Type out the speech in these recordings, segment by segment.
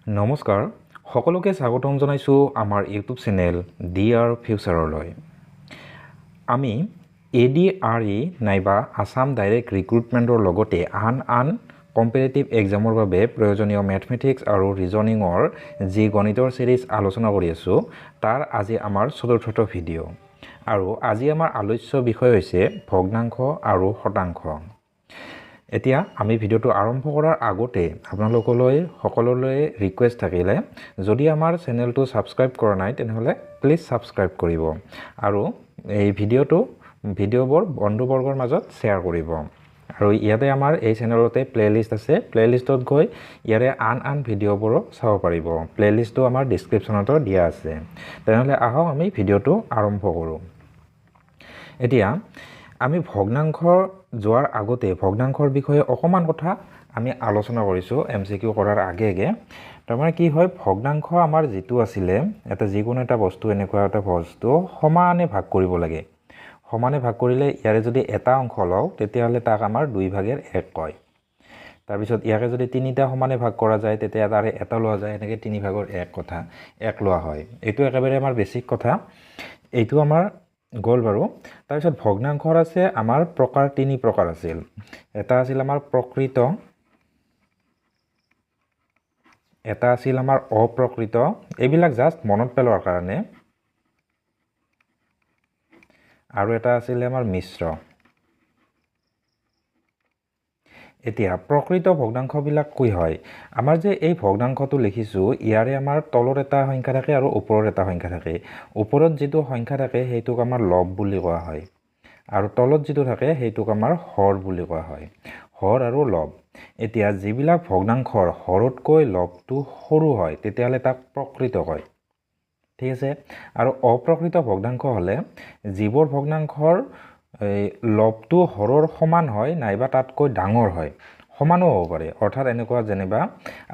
নমস্কাৰ সকলোকে স্বাগতম জনাইছোঁ আমাৰ ইউটিউব চেনেল ডিআৰ ফিউচাৰলৈ। আমি ADRE নাইবা আসাম ডাইৰেক্ট ৰিক্ৰুটমেণ্টৰ লগতে আন কম্পিটিটিভ এক্সামৰ বাবে প্ৰয়োজনীয় মেথমেটিক্স আৰু ৰিজনিঙৰ যি গণিতৰ সিৰিজ আলোচনা কৰি আছোঁ তাৰ আজি আমাৰ চতুৰ্থটো ভিডিঅ'। আৰু আজি আমাৰ আলোচ্য বিষয় হৈছে ভগ্নাংশ আৰু শতাংশ। এতিয়া আমি ভিডিঅ'টো আৰম্ভ কৰাৰ আগতে আপোনালোকলৈ সকলোলৈ ৰিকুৱেষ্ট থাকিলে যদি আমাৰ চেনেলটো ছাবস্ক্ৰাইব কৰা নাই তেনেহ'লে প্লিজ ছাবস্ক্ৰাইব কৰিব আৰু এই ভিডিঅ'বোৰ বন্ধুবৰ্গৰ মাজত শ্বেয়াৰ কৰিব। আৰু ইয়াতে আমাৰ এই চেনেলতে প্লেলিষ্ট আছে, প্লেলিষ্টত গৈ ইয়াৰে আন ভিডিঅ'বোৰো চাব পাৰিব। প্লেলিষ্টটো আমাৰ ডিছক্ৰিপশ্যনতো দিয়া আছে। তেনেহ'লে আহক আমি ভিডিঅ'টো আৰম্ভ কৰোঁ। এতিয়া আমি ভগ্নাংশ যোৱাৰ আগতে ভগ্নাংশৰ বিষয়ে অকণমান কথা আমি আলোচনা কৰিছোঁ MCQ কৰাৰ আগে। তাৰমানে কি হয়, ভগ্নাংশ আমাৰ যিটো আছিলে যিকোনো এটা বস্তু এনেকুৱা এটা বস্তু সমানে ভাগ কৰিব লাগে। সমানে ভাগ কৰিলে ইয়াৰে যদি এটা অংশ লওঁ তেতিয়াহ'লে তাক আমাৰ 2/1 কয়। তাৰপিছত ইয়াকে যদি 3টা সমানে ভাগ কৰা যায় তেতিয়া তাৰে এটা লোৱা যায়, এনেকৈ 3/1 লোৱা হয়। এইটো একেবাৰে আমাৰ বেছিক কথা, এইটো আমাৰ গ'ল বাৰু। তাৰপিছত ভগ্নাংশৰ আছে আমাৰ প্ৰকাৰ 3 প্ৰকাৰ আছিল। এটা আছিল আমাৰ প্ৰকৃত, এটা আছিল আমাৰ অপ্ৰকৃত, এইবিলাক জাষ্ট মনত পেলোৱাৰ কাৰণে, আৰু এটা আছিলে আমাৰ মিশ্ৰ। এতিয়া প্ৰকৃত ভগ্নাংশবিলাক কি হয়, আমাৰ যে এই ভগ্নাংশটো লিখিছোঁ ইয়াৰে আমাৰ তলত এটা সংখ্যা থাকে আৰু ওপৰত এটা সংখ্যা থাকে। ওপৰত যিটো সংখ্যা থাকে সেইটোক আমাৰ লব বুলি কোৱা হয় আৰু তলত যিটো থাকে সেইটোক আমাৰ হৰ বুলি কোৱা হয়, হৰ আৰু লব। এতিয়া যিবিলাক ভগ্নাংশৰ হৰতকৈ লবটো সৰু হয় তেতিয়াহ'লে তাক প্ৰকৃত কয়, ঠিক আছে। আৰু অপ্ৰকৃত ভগ্নাংশ হ'লে যিবোৰ ভগ্নাংশৰ লবটো হৰৰ সমান হয় নাইবা তাতকৈ ডাঙৰ হয়, সমানো হ'ব পাৰে। অৰ্থাৎ এনেকুৱা যেনিবা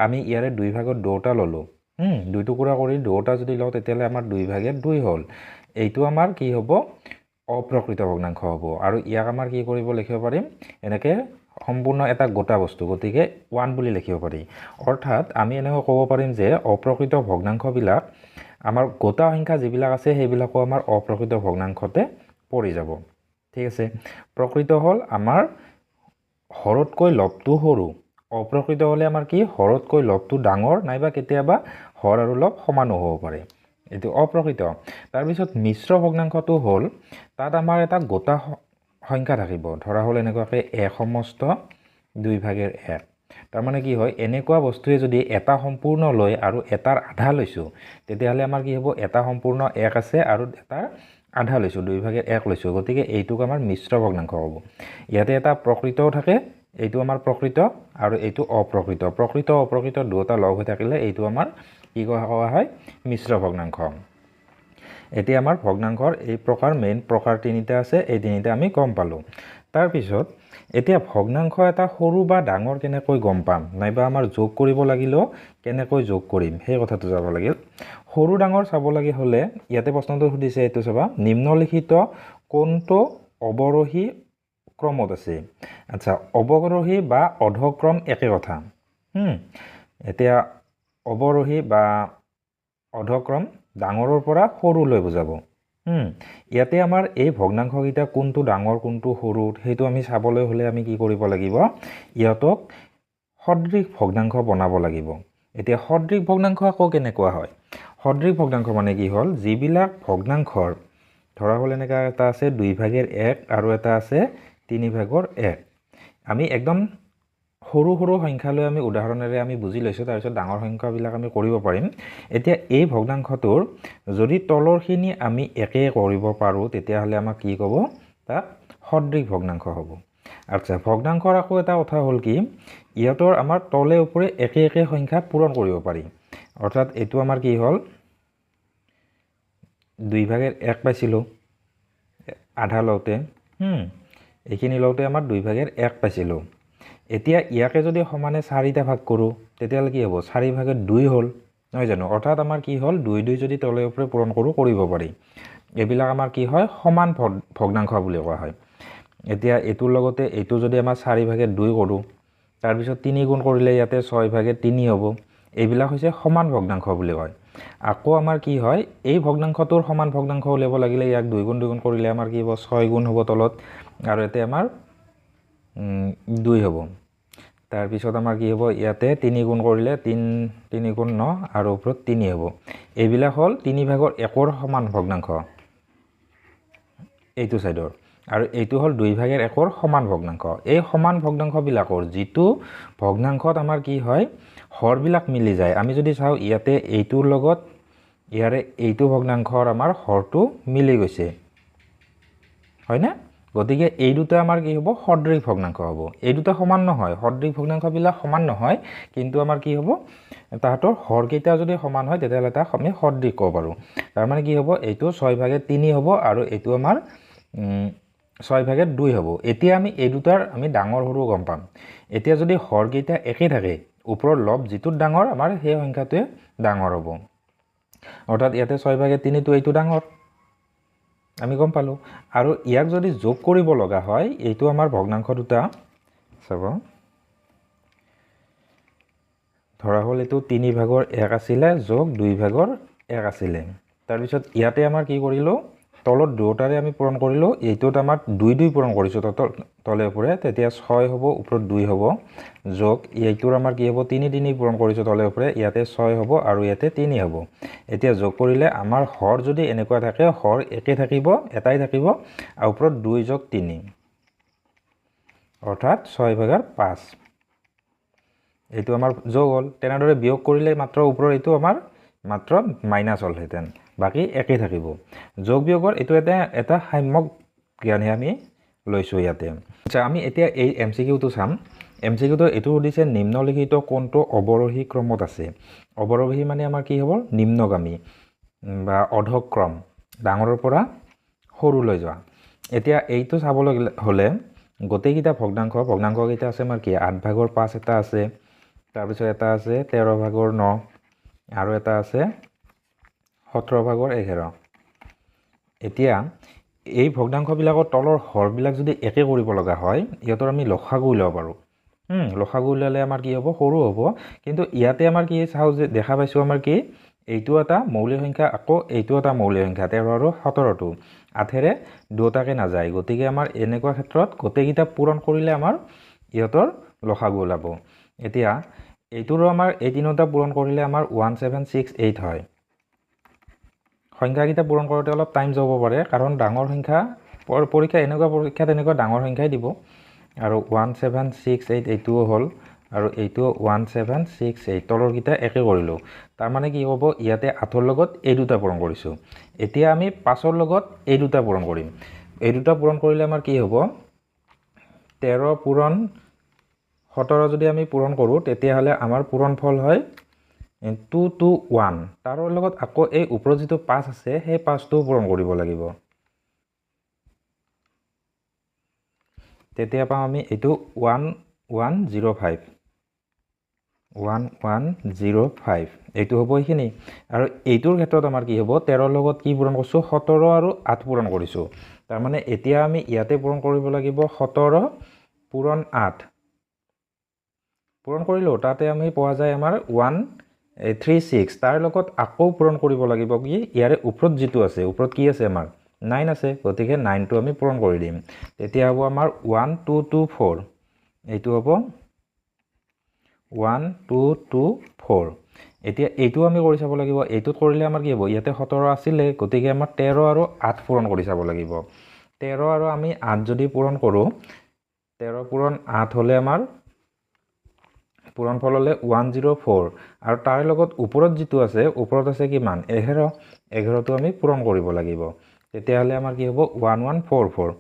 আমি ইয়াৰে 2/2 ল'লোঁ, 2 টুকুৰা কৰি 2টা যদি লওঁ তেতিয়াহ'লে আমাৰ 2/2 হ'ল। এইটো আমাৰ কি হ'ব, অপ্ৰকৃত ভগ্নাংশ হ'ব। আৰু ইয়াক আমাৰ কি কৰিব লিখিব পাৰিম, এনেকৈ সম্পূৰ্ণ এটা গোটা বস্তু, গতিকে 1 বুলি লিখিব পাৰি। অৰ্থাৎ আমি এনেকৈ ক'ব পাৰিম যে অপ্ৰকৃত ভগ্নাংশবিলাক আমাৰ গোটা সংখ্যা যিবিলাক আছে সেইবিলাকো আমাৰ অপ্ৰকৃত ভগ্নাংশতে পৰি যাব, ঠিক আছে। প্ৰকৃত হ'ল আমাৰ হৰতকৈ লবটো সৰু, অপ্ৰকৃত হ'লে আমাৰ কি হৰতকৈ লবটো ডাঙৰ নাইবা কেতিয়াবা হৰ আৰু লব সমানো হ'ব পাৰে, এইটো অপ্ৰকৃত। তাৰপিছত মিশ্ৰ ভগ্নাংশটো হ'ল তাত আমাৰ এটা গোটা সংখ্যা থাকিব, ধৰা হ'ল এনেকুৱাকৈ 1 সমস্ত 2/1। তাৰমানে কি হয়, এনেকুৱা বস্তুৱে যদি এটা সম্পূৰ্ণ লয় আৰু এটাৰ আধা লৈছোঁ তেতিয়াহ'লে আমাৰ কি হ'ব, এটা সম্পূৰ্ণ 1 আছে আৰু এটাৰ আধা লৈছোঁ 2/1 লৈছোঁ, গতিকে এইটোক আমাৰ মিশ্ৰ ভগ্নাংশ হ'ব। ইয়াতে এটা প্ৰকৃতও থাকে, এইটো আমাৰ প্ৰকৃত আৰু এইটো অপ্ৰকৃত। প্ৰকৃত অপ্ৰকৃত দুয়োটা লগ হৈ থাকিলে এইটো আমাৰ কি কোৱা হয়, মিশ্ৰ ভগ্নাংশ। এতিয়া আমাৰ ভগ্নাংশৰ এই মেইন প্ৰকাৰ 3টা আছে, এই 3টা আমি গম পালোঁ। তাৰপিছত এতিয়া ভগ্নাংশ এটা সৰু বা ডাঙৰ কেনেকৈ গম পাম, নাইবা আমাৰ যোগ কৰিব লাগিলেও কেনেকৈ যোগ কৰিম সেই কথাটো যাব লাগিল। সৰু ডাঙৰ চাব লাগে হ'লে ইয়াতে প্ৰশ্নটো সুধিছে, এইটো চাবা, নিম্নলিখিত কোনটো অৱৰোহী ক্ৰমত আছে। আচ্ছা, অৱৰোহী বা অধক্ৰম একে কথা। এতিয়া অৱৰোহী বা অধক্ৰম ডাঙৰৰ পৰা সৰুলৈ বুজাব। ইয়াতে আমাৰ এই ভগ্নাংশকেইটা কোনটো ডাঙৰ কোনটো সৰু সেইটো আমি চাবলৈ হ'লে আমি কি কৰিব লাগিব, ইহঁতক সদৃশ ভগ্নাংশ বনাব লাগিব। এতিয়া সদৃশ ভগ্নাংশ আকৌ কেনেকুৱা হয়, সদৃশ ভগ্নাংশ মানে কি হ'ল, যিবিলাক ভগ্নাংশৰ ধৰা হ'ল এনেকুৱা এটা আছে 2/1 আৰু এটা আছে 3/1। আমি একদম সৰু সংখ্যালৈ আমি উদাহৰণেৰে আমি বুজি লৈছোঁ, তাৰপিছত ডাঙৰ সংখ্যাবিলাক আমি কৰিব পাৰিম। এতিয়া এই ভগ্নাংশটোৰ যদি তলৰখিনি আমি একে কৰিব পাৰোঁ তেতিয়াহ'লে আমাক কি ক'ব, তাক সদৃশ ভগ্নাংশ হ'ব। আচ্ছা, ভগ্নাংশৰ আকৌ এটা কথা হ'ল কি, ইহঁতৰ আমাৰ তলে ওপৰে একে সংখ্যা পূৰণ কৰিব পাৰি। অৰ্থাৎ এইটো আমাৰ কি হ'ল, 2/1 পাইছিলোঁ আধা লওঁতে, এইখিনি লওঁতে আমাৰ 2/1 পাইছিলোঁ। এতিয়া ইয়াকে যদি সমানে 4টা ভাগ কৰোঁ তেতিয়াহ'লে কি হ'ব, 4/2 হ'ল, নহয় জানো। অৰ্থাৎ আমাৰ কি হ'ল, 2 যদি তলে ওপৰে পূৰণ কৰিব পাৰি। এইবিলাক আমাৰ কি হয়, সমান ভগ্নাংশ বুলি কোৱা হয়। এতিয়া এইটোৰ লগতে এইটো যদি আমাৰ 4/2 কৰোঁ, তাৰপিছত 3 গুণ কৰিলে ইয়াতে 6/3 হ'ব, এইবিলাক হৈছে সমান ভগ্নাংশ বুলি কয় আকৌ আমাৰ কি হয় এই ভগ্নাংশটোৰ সমান ভগ্নাংশ উলিয়াব লাগিলে ইয়াক 2 গুণ 2 গুণ কৰিলে আমাৰ কি হ'ব 6 গুণ হ'ব তলত আৰু এতে আমাৰ 2 হ'ব তাৰ পিছত আমাৰ কি হ'ব ইয়াতে 3 গুণ কৰিলে 3 গুণ 9 আৰু ওপৰত 3 হ'ব এইবিলাক হ'ল 3/1 ৰ সমান ভগ্নাংশ এইটো সাইডৰ আৰু এইটো হ'ল 2/1 ৰ সমান ভগ্নাংশ এই সমান ভগ্নাংশবিলাকৰ যিটো ভগ্নাংশত আমাৰ কি হয় হৰবিলাক মিলি যায় আমি যদি চাও ইয়াতে এইটোৰ লগত ইয়াৰে এইটো ভগ্নাংশৰ আমাৰ হৰটো মিলি গৈছে হয় না গতিকে এই দুটা আমাৰ কি হ'ব সদৃশ ভগ্নাংশ হ'ব এই দুটা সমান নহয় সদৃশ ভগ্নাংশবিলাক সমান নহয় কিন্তু আমাৰ কি হ'ব তাহাতৰ হৰ কেইটা যদি সমান হয় তেতিয়াহ'লে তাক আমি সদৃশ ক'ব পাৰো তাৰ মানে কি হ'ব এইটো 6/3 হ'ব আৰু এইটো আমাৰ 6/2 হ'ব এতিয়া আমি এই দুটাৰ আমি ডাঙৰ সৰু গম পাম এতিয়া যদি হৰ কেইটা একে থাকে ওপৰৰ লব যিটো ডাঙৰ আমাৰ সেই সংখ্যাটোৱে ডাঙৰ হ'ব অৰ্থাৎ ইয়াতে 6/3 টো এইটো ডাঙৰ আমি গম পালো আৰু ইয়াক যদি যোগ কৰিব লগা হয় এইটো আমাৰ ভগ্নাংশ দুটা চাব ধৰা হল এইটো 3/1 আছিল যোগ 2/1 আছিল তাৰ পিছত ইয়াতে আমাৰ কি কৰিলো তলত দুটাৰে আমি পূৰণ কৰিলো এইটোত আমাৰ 2 পূৰণ কৰিছো তলে ওপৰে তেতিয়া 6 হ'ব ওপৰত 2 হ'ব যোগ এইটোৰ আমাৰ কি হ'ব 3 পূৰণ কৰিছো তলে ওপৰে ইয়াতে 6 হ'ব আৰু ইয়াতে 3 হ'ব এতিয়া যোগ কৰিলে আমাৰ হৰ যদি এনেকুৱা থাকে হৰ একে থাকিব এটাই থাকিব আৰু ওপৰত 2 যোগ 3 অৰ্থাৎ 6/5 এইটো আমাৰ যোগ হ'ল তেনেদৰে বিয়োগ কৰিলে মাত্ৰ ওপৰৰ এইটো আমাৰ মাত্ৰ মাইনাস হ'লহেতেন বাকি একে থাকিব যোগ বিয়োগৰ এটো এটা সাম্যক জ্ঞানহে আমি লৈছো ইয়াতে আচ্ছা আমি এতিয়া এই এমসিকিউটো চাম এমসিকিউটো এটো দিছে নিম্নলিখিত কোনটো অৱৰোহী ক্ৰমত আছে অৱৰোহী মানে আমাৰ কি হ'ব নিম্নগামী বা অধক্ৰম ডাঙৰৰ পৰা সৰুলৈ যোৱা এতিয়া এইটো চাবলৈ হলে গোটেইকিটা ভগ্নাংশ কেইটা আছে আমাৰ কি 8/5 এটা আছে তাৰ পিছত এটা আছে 13/9 আৰু এটা আছে 17/11 এতিয়া এই ভগ্নাংশবিলাকৰ তলৰ হৰবিলাক যদি একে কৰিব লগা হয় ইহঁতৰ আমি লসাগু উলিয়াব পাৰো লসাগু উলিয়ালে আমাৰ কি হ'ব সৰু হ'ব কিন্তু ইয়াতে আমাৰ কি চাও যে দেখা পাইছো আমাৰ কি এইটো এটা মৌলিক সংখ্যা আকৌ এইটো এটা মৌলিক সংখ্যা 13 আৰু 17 টো 8ৰে দুটাকে না যায় গতিকে আমাৰ এনেকুৱা ক্ষেত্ৰত গোটেইকিটা পূৰণ কৰিলে আমাৰ ইহঁতৰ লসাগু ওলাব এতিয়া এইটোৰো আমাৰ এই তিনিটা পূৰণ কৰিলে আমাৰ 1768 হয় সংখ্যাকিটা পূৰণ কৰোতে অলপ টাইম যাব পাৰে কাৰণ ডাঙৰ সংখ্যা পৰীক্ষা এনেকুৱা পৰীক্ষাত এনেকুৱা ডাঙৰ সংখ্যাই দিব আৰু 1768 এইটোও হ'ল আৰু এইটো 1768 তলৰ কিটা একে কৰিলো তাৰ মানে কি হ'ব ইয়াতে 8ৰ লগত এই দুটা পূৰণ কৰিছো এতিয়া আমি 5ৰ লগত এই দুটা পূৰণ কৰিম এই দুটা পূৰণ কৰিলে আমাৰ কি হ'ব 13 পূৰণ 17 যদি আমি পূৰণ কৰো তেতিয়া হলে আমাৰ পূৰণ ফল হয় 2 2 1 তাৰ লগত আকৌ এই ওপৰত যেটো 5 আছে সেই 5টো পূৰণ কৰিব লাগিব তেতিয়া পাম আমি এটো 1105 এইটো হ'ব এইখিনি আৰু এইটোৰ ক্ষেত্ৰত আমাৰ কি হ'ব 13 লগত কি পূৰণ কৰিছো 17 আৰু 8 পূৰণ কৰিছো তাৰ মানে এতিয়া আমি ইয়াতে পূৰণ কৰিব লাগিব 17 পূৰণ 8 পূৰণ কৰিলো তাতে আমি পোৱা যায় আমাৰ 136 তাৰ লগত আকৌ পূৰণ কৰিব লাগিব কি ইয়াৰে ওপৰত যেটো আছে ওপৰত কি আছে আমাৰ 9 আছে গতিকে 9 টো আমি পূৰণ কৰি দিম তেতিয়া হ'ব আমাৰ 1224 এইটো হ'ব 1224 এতিয়া এইটো আমি কৰি চাব লাগিব এইটোত কৰিলে আমাৰ কি হ'ব ইয়াতে 17 আছিল গতিকে আমাৰ 13 আৰু 8 পূৰণ কৰি চাব লাগিব 13 আৰু আমি 8 যদি পূৰণ কৰো 13 পূৰণ 8 হলে আমাৰ পূৰণ ফল হলে 104 আৰু তাৰ লগত ওপৰত যেটো আছে ওপৰত আছে কিমান 11 টো আমি পূৰণ কৰিব লাগিব তেতিয়া হলে আমাৰ কি হ'ব 1144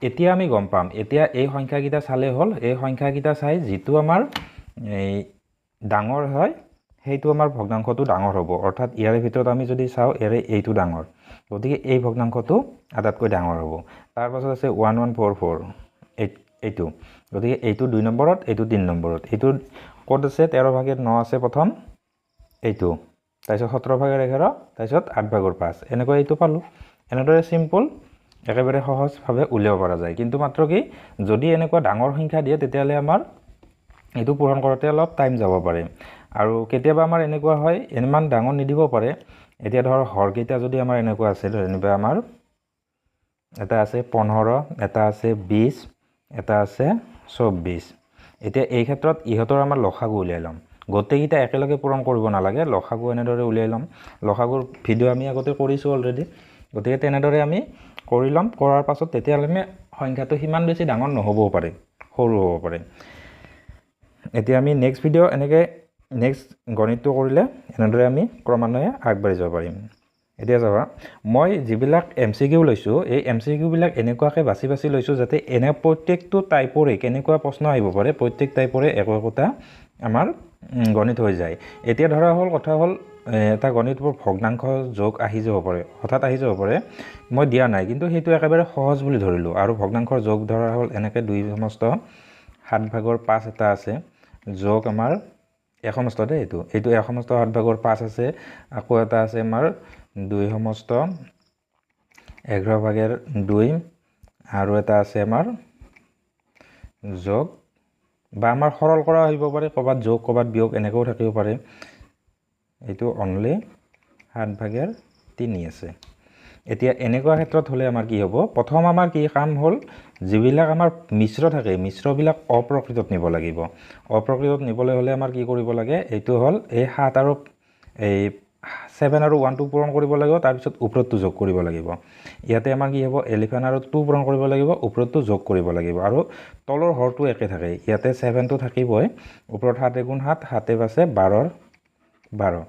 এতিয়া আমি গম পাম এতিয়া এই সংখ্যাকিটা চালে হল এই সংখ্যাকিটা চাই যেটো আমাৰ এই ডাঙৰ হয় সেইটো আমাৰ ভগ্নাংশটো ডাঙৰ হ'ব অৰ্থাৎ ইয়াৰ ভিতৰত আমি যদি চাও এৰে এইটো ডাঙৰ গতিকে এই ভগ্নাংশটো আটাইতকৈ ডাঙৰ হ'ব তাৰ পাছত আছে 1144 এইটো গতিকে এইটো 2 নম্বৰত এইটো 3 নম্বৰত এইটো কোড আছে 13/9 আছে প্ৰথম এইটো তাৰপিছত 17/11 তাৰপিছত 8/5 এনেকৈ এইটো পালো এনেদৰে সিম্পল একেবাৰে সহজ ভাৱে উলিয়াব পৰা যায় কিন্তু মাত্ৰ কি যদি এনেকুৱা ডাঙৰ সংখ্যা দিয়ে তেতিয়ালে আমাৰ এইটো পূৰণ কৰোঁতে অলপ টাইম যাব পাৰে আৰু কেতিয়াবা আমাৰ এনেকুৱা হয় ইমান ডাঙৰ নিদিব পাৰে এতিয়া ধৰ হৰকেইটা যদি আমাৰ এনেকুৱা আছে ধৰিবা আমাৰ এটা আছে 15 এটা আছে 20 এটা আছে 24 এতিয়া এই ক্ষেত্ৰত ইহঁতৰ আমাৰ লসাগু উলিয়াই ল'ম গোটেইকেইটা একেলগে পূৰণ কৰিব নালাগে লসাগু এনেদৰে উলিয়াই ল'ম লসাগুৰ ভিডিঅ' আমি আগতে কৰিছোঁ অলৰেডি গতিকে তেনেদৰে আমি কৰি ল'ম কৰাৰ পাছত তেতিয়াহ'লে আমি সংখ্যাটো সিমান বেছি ডাঙৰ নহ'বও পাৰে সৰু হ'ব পাৰে এতিয়া আমি নেক্সট ভিডিঅ' এনেকৈ নেক্সট গণিতটো কৰিলে এনেদৰে আমি ক্ৰমান্বয়ে আগবাঢ়ি যাব পাৰিম এতিয়া যাবা মই যিবিলাক MCQ লৈছোঁ এই MCQ বিলাক এনেকুৱাকৈ বাছি বাছি লৈছোঁ যাতে এনে প্ৰত্যেকটো টাইপৰে কেনেকুৱা প্ৰশ্ন আহিব পাৰে প্ৰত্যেক টাইপৰে একোটা আমাৰ গণিত হৈ যায় এতিয়া ধৰা হ'ল কথা হ'ল এটা গণিতৰ ভগ্নাংশ যোগ আহি যাব পাৰে হঠাৎ আহি যাব পাৰে মই দিয়া নাই কিন্তু সেইটো একেবাৰে সহজ বুলি ধৰিলোঁ আৰু ভগ্নাংশৰ যোগ ধৰা হ'ল এনেকৈ 2 সমস্ত 7/5 এটা আছে যোগ আমাৰ সমস্ত দেই এইটো সমস্ত 7/5 আছে আকৌ এটা আছে আমাৰ 2 সমস্ত 11/2 আৰু এটা আছে আমাৰ যোগ বা আমাৰ সৰল কৰা হ'ব পাৰে ক'বাত যোগ ক'বাত বিয়োগ এনেকৈও থাকিব পাৰে এইটো অনলি 7/3 আছে এতিয়া এনেকুৱা ক্ষেত্ৰত হ'লে আমাৰ কি হ'ব প্ৰথম আমাৰ কি কাম হ'ল যিবিলাক আমাৰ মিশ্ৰ থাকে মিশ্ৰবিলাক অপ্ৰকৃতত নিব লাগিব অপ্ৰকৃতত নিবলৈ হ'লে আমাৰ কি কৰিব লাগে এইটো হ'ল এই 7 আৰু এই 7 আৰু 1 টো পূৰণ কৰিব লাগিব তাৰপিছত ওপৰতটো যোগ কৰিব লাগিব ইয়াতে আমাৰ কি হ'ব 11 আৰু 2 পূৰণ কৰিব লাগিব ওপৰতটো যোগ কৰিব লাগিব আৰু তলৰ হৰটো একে থাকে ইয়াতে 7 টো থাকিবই ওপৰত 7 × 7 7 আছে 12 12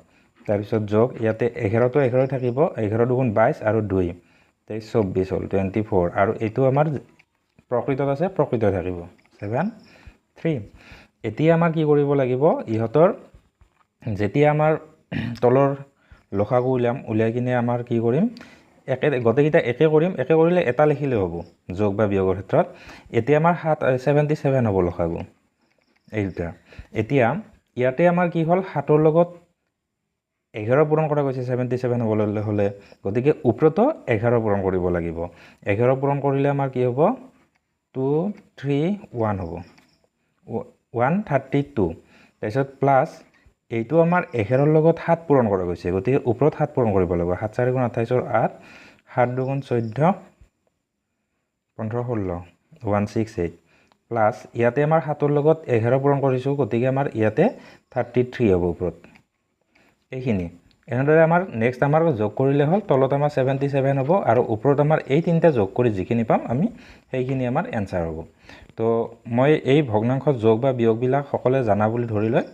তাৰপিছত যোগ ইয়াতে 11 টো 11 থাকিব 11 × 2 22 আৰু 2 24 হ'ল 24 আৰু এইটো আমাৰ প্ৰকৃতত আছে প্ৰকৃত থাকিব 7 3 এতিয়া আমাৰ কি কৰিব লাগিব ইহঁতৰ যেতিয়া আমাৰ তলৰ লসাগু উলিয়াই কিনে আমাৰ কি কৰিম একে গোটেইকেইটা একে কৰিম একে কৰিলে এটা লিখিলে হ'ব যোগ বা বিয়োগৰ ক্ষেত্ৰত এতিয়া আমাৰ 77 হ'ব লসাগু এইটা এতিয়া ইয়াতে আমাৰ কি হ'ল 7 ৰ লগত 11 পূৰণ কৰা গৈছে 77 হ'বলৈ হ'লে গতিকে ওপৰতো 11 পূৰণ কৰিব লাগিব 11 পূৰণ কৰিলে আমাৰ কি হ'ব 2 3 1 হ'ব 132 তাৰপিছত প্লাছ এইটো আমাৰ 11 ৰ লগত 7 পূৰণ কৰা গৈছে গতিকে ওপৰত 7 পূৰণ কৰিব লাগিব 7 4 × 28 8 7 2 × 14 15 16 168 প্লাছ ইয়াতে আমাৰ 7 ৰ লগত 11 পূৰণ কৰিছোঁ গতিকে আমাৰ ইয়াতে 33 হ'ব ওপৰত এইখিনি এনেদৰে আমাৰ নেক্সট আমাৰ যোগ কৰিলে হ'ল তলত আমাৰ 77 হ'ব আৰু ওপৰত আমাৰ এই তিনিটা যোগ কৰি যিখিনি পাম আমি সেইখিনি আমাৰ এনসাৰ হ'ব তো মই এই ভগ্নাংশ যোগ বা বিয়োগবিলাক সকলে জানা বুলি ধৰি লৈ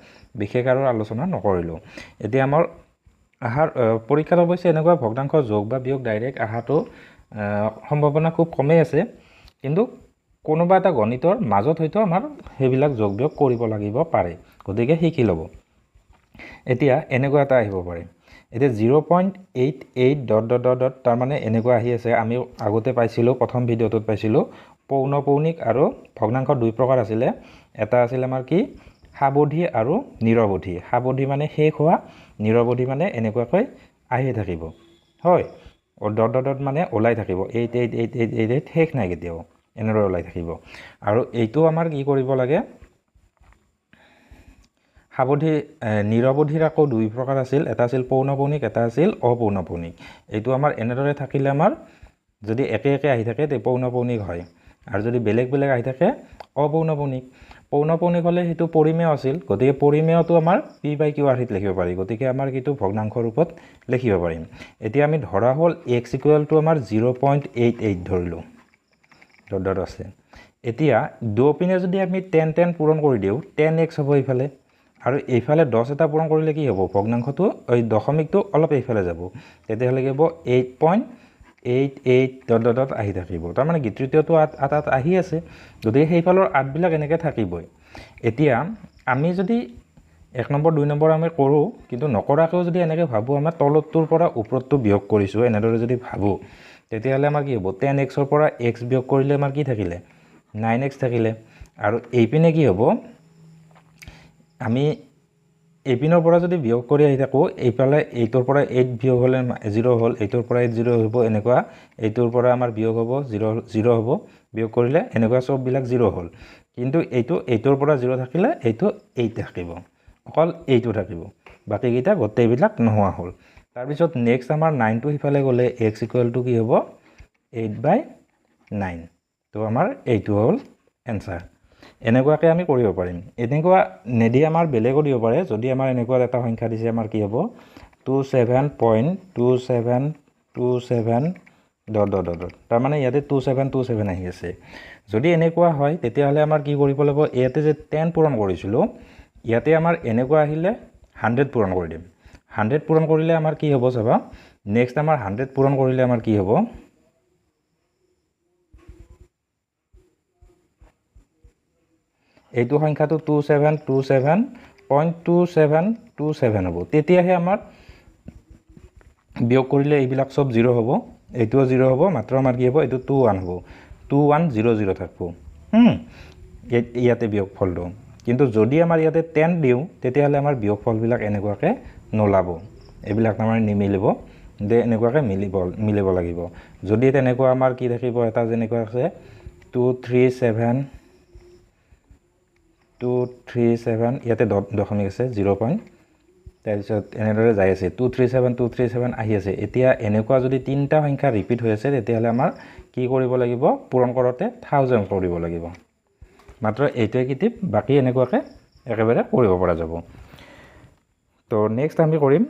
বিশেষ আৰু আলোচনা নকৰিলোঁ এতিয়া আমাৰ আহাৰ পৰীক্ষাত অৱশ্যে এনেকুৱা ভগ্নাংশ যোগ বা বিয়োগ ডাইৰেক্ট আহাটো সম্ভাৱনা খুব কমেই আছে কিন্তু কোনোবা এটা গণিতৰ মাজত হয়তো আমাৰ সেইবিলাক যোগ বিয়োগ কৰিব লাগিব পাৰে গতিকে শিকি ল'ব এতিয়া এনেকুৱা এটা আহিব পাৰে এতিয়া 0.88 ... তাৰ মানে এনেকুৱা আহি আছে আমি আগতে পাইছিলোঁ প্ৰথম ভিডিঅ'টোত পাইছিলোঁ পৌনঃপৌনিক আৰু ভগ্নাংশ দুই প্ৰকাৰ আছিলে এটা আছিল আমাৰ কি সাৱধি আৰু নিৰৱধি সাৱধি মানে শেষ হোৱা নিৰৱধি মানে এনেকুৱাকৈ আহি থাকিব হয় মানে ওলাই থাকিব 8888 শেষ নাই কেতিয়াও এনেদৰে ওলাই থাকিব আৰু এইটো আমাৰ কি কৰিব লাগে সাৱধি নিৰৱধিৰ আকৌ দুই প্ৰকাৰ আছিল এটা আছিল পৌনঃপৌনিক এটা আছিল অপৌনঃপৌনিক এইটো আমাৰ এনেদৰে থাকিলে আমাৰ যদি একে একে আহি থাকে তে পৌনঃপৌনিক হয় আৰু যদি বেলেগ বেলেগ আহি থাকে অপৌনঃপৌনিক পৌনঃপৌনিক হ'লে সেইটো পৰিমেয় আছিল গতিকে পৰিমেয়টো আমাৰ p/q আৰ্হিত লিখিব পাৰি গতিকে আমাৰ কিটো ভগ্নাংশ ৰূপত লিখিব পাৰিম এতিয়া আমি ধৰা হ'ল x = আমাৰ 0.88 ধৰিলো ডট আছে এতিয়া দুপিনে যদি আমি 10 10 পূৰণ কৰি দিওঁ 10x হ'ব ইফালে আৰু এইফালে 10 এটা পূৰণ কৰিলে কি হ'ব ভগ্নাংশটো এই দশমিকটো অলপ এইফালে যাব তেতিয়াহ'লে কি হ'ব 8.88 আহি থাকিব তাৰ মানে তৃতীয়টো আত আহি আছে গতিকে সেইফালৰ আতবিলাক এনেকৈ থাকিবই এতিয়া আমি যদি 1 নম্বৰ 2 নম্বৰ আমি কৰোঁ কিন্তু নকৰাকৈও যদি এনেকৈ ভাবোঁ আমাৰ তলতটোৰ পৰা ওপৰতটো বিয়োগ কৰিছোঁ এনেদৰে যদি ভাবোঁ তেতিয়াহ'লে আমাৰ কি হ'ব 10x ৰ পৰা x বিয়োগ কৰিলে আমাৰ কি থাকিলে 9x থাকিলে আৰু এইপিনে কি হ'ব আমি এইপিনৰ পৰা যদি বিয়োগ কৰি আহি থাকোঁ এইফালে 8ৰ পৰা 8 বিয়োগ হ'লে 0 হ'ল 8ৰ পৰা 8 0 হ'ব এনেকুৱা 8ৰ পৰা আমাৰ বিয়োগ হ'ব 0 0 হ'ব বিয়োগ কৰিলে এনেকুৱা সববিলাক 0 হ'ল কিন্তু এইটোৰ পৰা 0 থাকিলে এইটো 8 থাকিব অকল এইটো থাকিব বাকিকেইটা গোটেইবিলাক নোহোৱা হ'ল তাৰপিছত নেক্সট আমাৰ 9 টো হিফালে গ'লে x = কি হ'ব 8/9 তো আমাৰ এইটো হ'ল এনসাৰ এনেকুৱাকৈ আমি কৰিব পাৰিম এনেকুৱা নেদি আমাৰ বেলেগো দিব পাৰে যদি আমাৰ এনেকুৱা এটা সংখ্যা দিছে আমাৰ কি হ'ব 27.2727 তাৰ মানে ইয়াতে 2727 আহি আছে যদি এনেকুৱা হয় তেতিয়াহ'লে আমাৰ কি কৰিব লাগিব ইয়াতে যে 10 পূৰণ কৰিছিলো ইয়াতে আমাৰ এনেকুৱা আহিলে 100 পূৰণ কৰি দিম 100 পূৰণ কৰিলে আমাৰ কি হ'ব চাবা নেক্সট আমাৰ 100 পূৰণ কৰিলে আমাৰ কি হ'ব এইটো সংখ্যাটো 2727.2727 হ'ব তেতিয়াহে আমাৰ বিয়োগ কৰিলে এইবিলাক সব 0 হ'ব এইটোও 0 হ'ব মাত্ৰ আমাৰ কি হ'ব এইটো 21 হ'ব 2100 থাকব ইয়াতে বিয়োগ ফলটো কিন্তু যদি আমাৰ ইয়াতে 10 দিও তেতিয়াহলে আমাৰ বিয়োগ ফলবিলাক এনেকুৱাকে নলাব এইবিলাক আমাৰ নিমিলিব দে এনেকুৱাকে মিলিব লাগিব যদি তেনেকুৱা আমাৰ কি থাকিব এটা যেনেকুৱা আছে 237 ইয়াতে দশমিক আছে 0 পইণ্ট তাৰপিছত এনেদৰে যাই আছে 237 আহি আছে এতিয়া এনেকুৱা যদি তিনটা সংখ্যা ৰিপিট হৈ আছে তেতিয়াহলে আমাৰ কি কৰিব লাগিব পূৰণ কৰোতে 1000 কৰিব লাগিব মাত্ৰ এইটোৱে কি টিপ বাকি এনেকুৱাকে একেবাৰে কৰিব পৰা যাব তো নেক্সট আমি কৰিম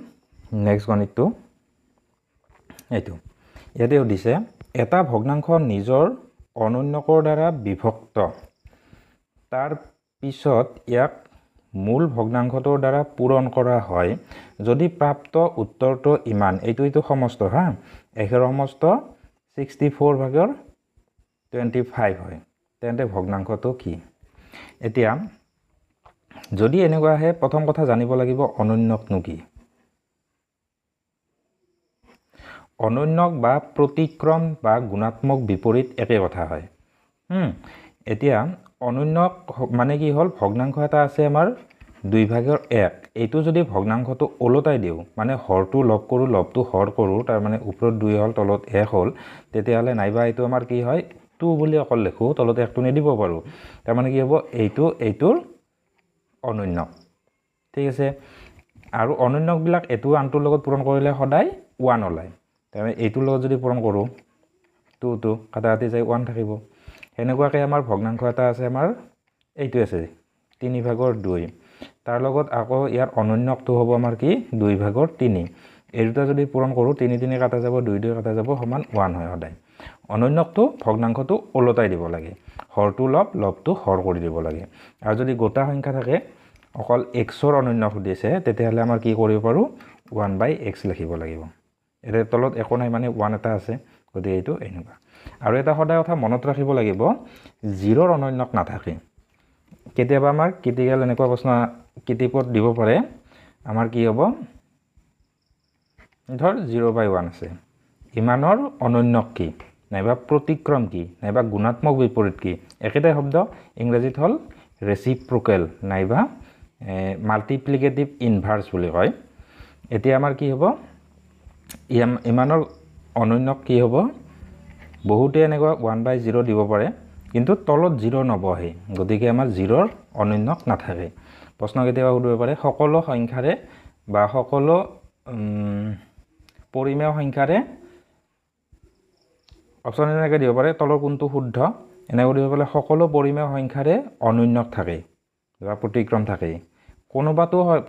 নেক্সট গণিতটো এইটো ইয়াতে দিছে এটা ভগ্নাংশ নিজৰ অনন্যকৰ দ্বাৰা বিভক্ত তাৰ পিছত ইয়াক মূল ভগ্নাংশটোৰ দ্বাৰা পূৰণ কৰা হয় যদি প্ৰাপ্ত উত্তৰটো ইমান এইটো সমস্ত হা এখেৰ সমস্ত 64/25 হয় তেন্তে ভগ্নাংশটো কি এতিয়া যদি এনেকুৱা আহে প্ৰথম কথা জানিব লাগিব অনন্যকনো কি অনন্যক বা প্ৰতিক্ৰম বা গুণাত্মক বিপৰীত একে কথা হয় এতিয়া অনন্যক মানে কি হল ভগ্নাংশ এটা আছে আমাৰ 2/1 এইটো যদি ভগ্নাংশটো ওলটাই দিও মানে হৰটো লব কৰো লবটো হৰ কৰো তাৰ মানে ওপৰত 2 হল তলত 1 হল তেতিয়াহলে নাইবা এইটো আমাৰ কি হয় 2 বুলি অকল লেখো তলত 1টো নিদিব পাৰো তাৰ মানে কি হ'ব এইটোৰ অনন্য ঠিক আছে আৰু অনন্যক বিলাক এটো আনটোৰ লগত পূৰণ কৰিলে সদায় 1 ওলাই তাৰমানে এইটোৰ লগত যদি পূৰণ কৰো 2 কাটাকাটি যায় 1 থাকিব এনেকুৱাকৈ আমাৰ ভগ্নাংশ এটা আছে আমাৰ এইটো আছে 3/2 তাৰ লগত আকৌ ইয়াৰ অনন্যকটো হ'ব আমাৰ কি 2/3 এই দুটা যদি পূৰণ কৰো 3 কাটা যাব 2 কাটা যাব সমান 1 হয় সদায় অনন্যকটো ভগ্নাংশটো ওলটাই দিব লাগে হৰটো লবটো হৰ কৰি দিব লাগে আৰু যদি গোটা সংখ্যা থাকে অকল xৰ অনন্য খুদিছে তেতিয়াহলে আমাৰ কি কৰিব পাৰো 1/x লিখিব লাগিব এৰ তলত একো নাই মানে 1 এটা আছে গতি এইটো এনেকুৱা আৰু এটা সদায় কথা মনত ৰাখিব লাগিব 0ৰ অনন্যক নাথাকে কেতিয়াবা আমাৰ ক্ৰিটিকেল এনেকুৱা প্ৰশ্ন কিটিপত দিব পাৰে আমাৰ কি হ'ব ধৰ 0/1 আছে ইমানৰ অনন্যক কি নাইবা প্ৰতিক্ৰম কি নাইবা গুণাত্মক বিপৰীত কি একেটাই শব্দ ইংৰাজীত হল ৰেচিপ্ৰকেল নাইবা মাল্টিপ্লিকেটিভ ইনভাৰ্স বুলি কয় এতিয়া আমাৰ কি হ'ব ইমানৰ অনন্যক কি হ'ব বহুতে এনেকুৱা 1/0 দিব পাৰে কিন্তু তলত 0 নবহে গতিকে আমাৰ 0ৰ অনন্যক নাথাকে প্ৰশ্ন কেতিয়াবা সুধিব পাৰে সকলো সংখ্যাৰে বা সকলো পৰিমেয় সংখ্যাৰে অপচন এনেকৈ দিব পাৰে তলৰ কোনটো শুদ্ধ এনেকৈ দিব পাৰে সকলো পৰিমেয় সংখ্যাৰে অনন্যক থাকে বা প্ৰতিক্ৰম থাকে কোনোবাটো হয়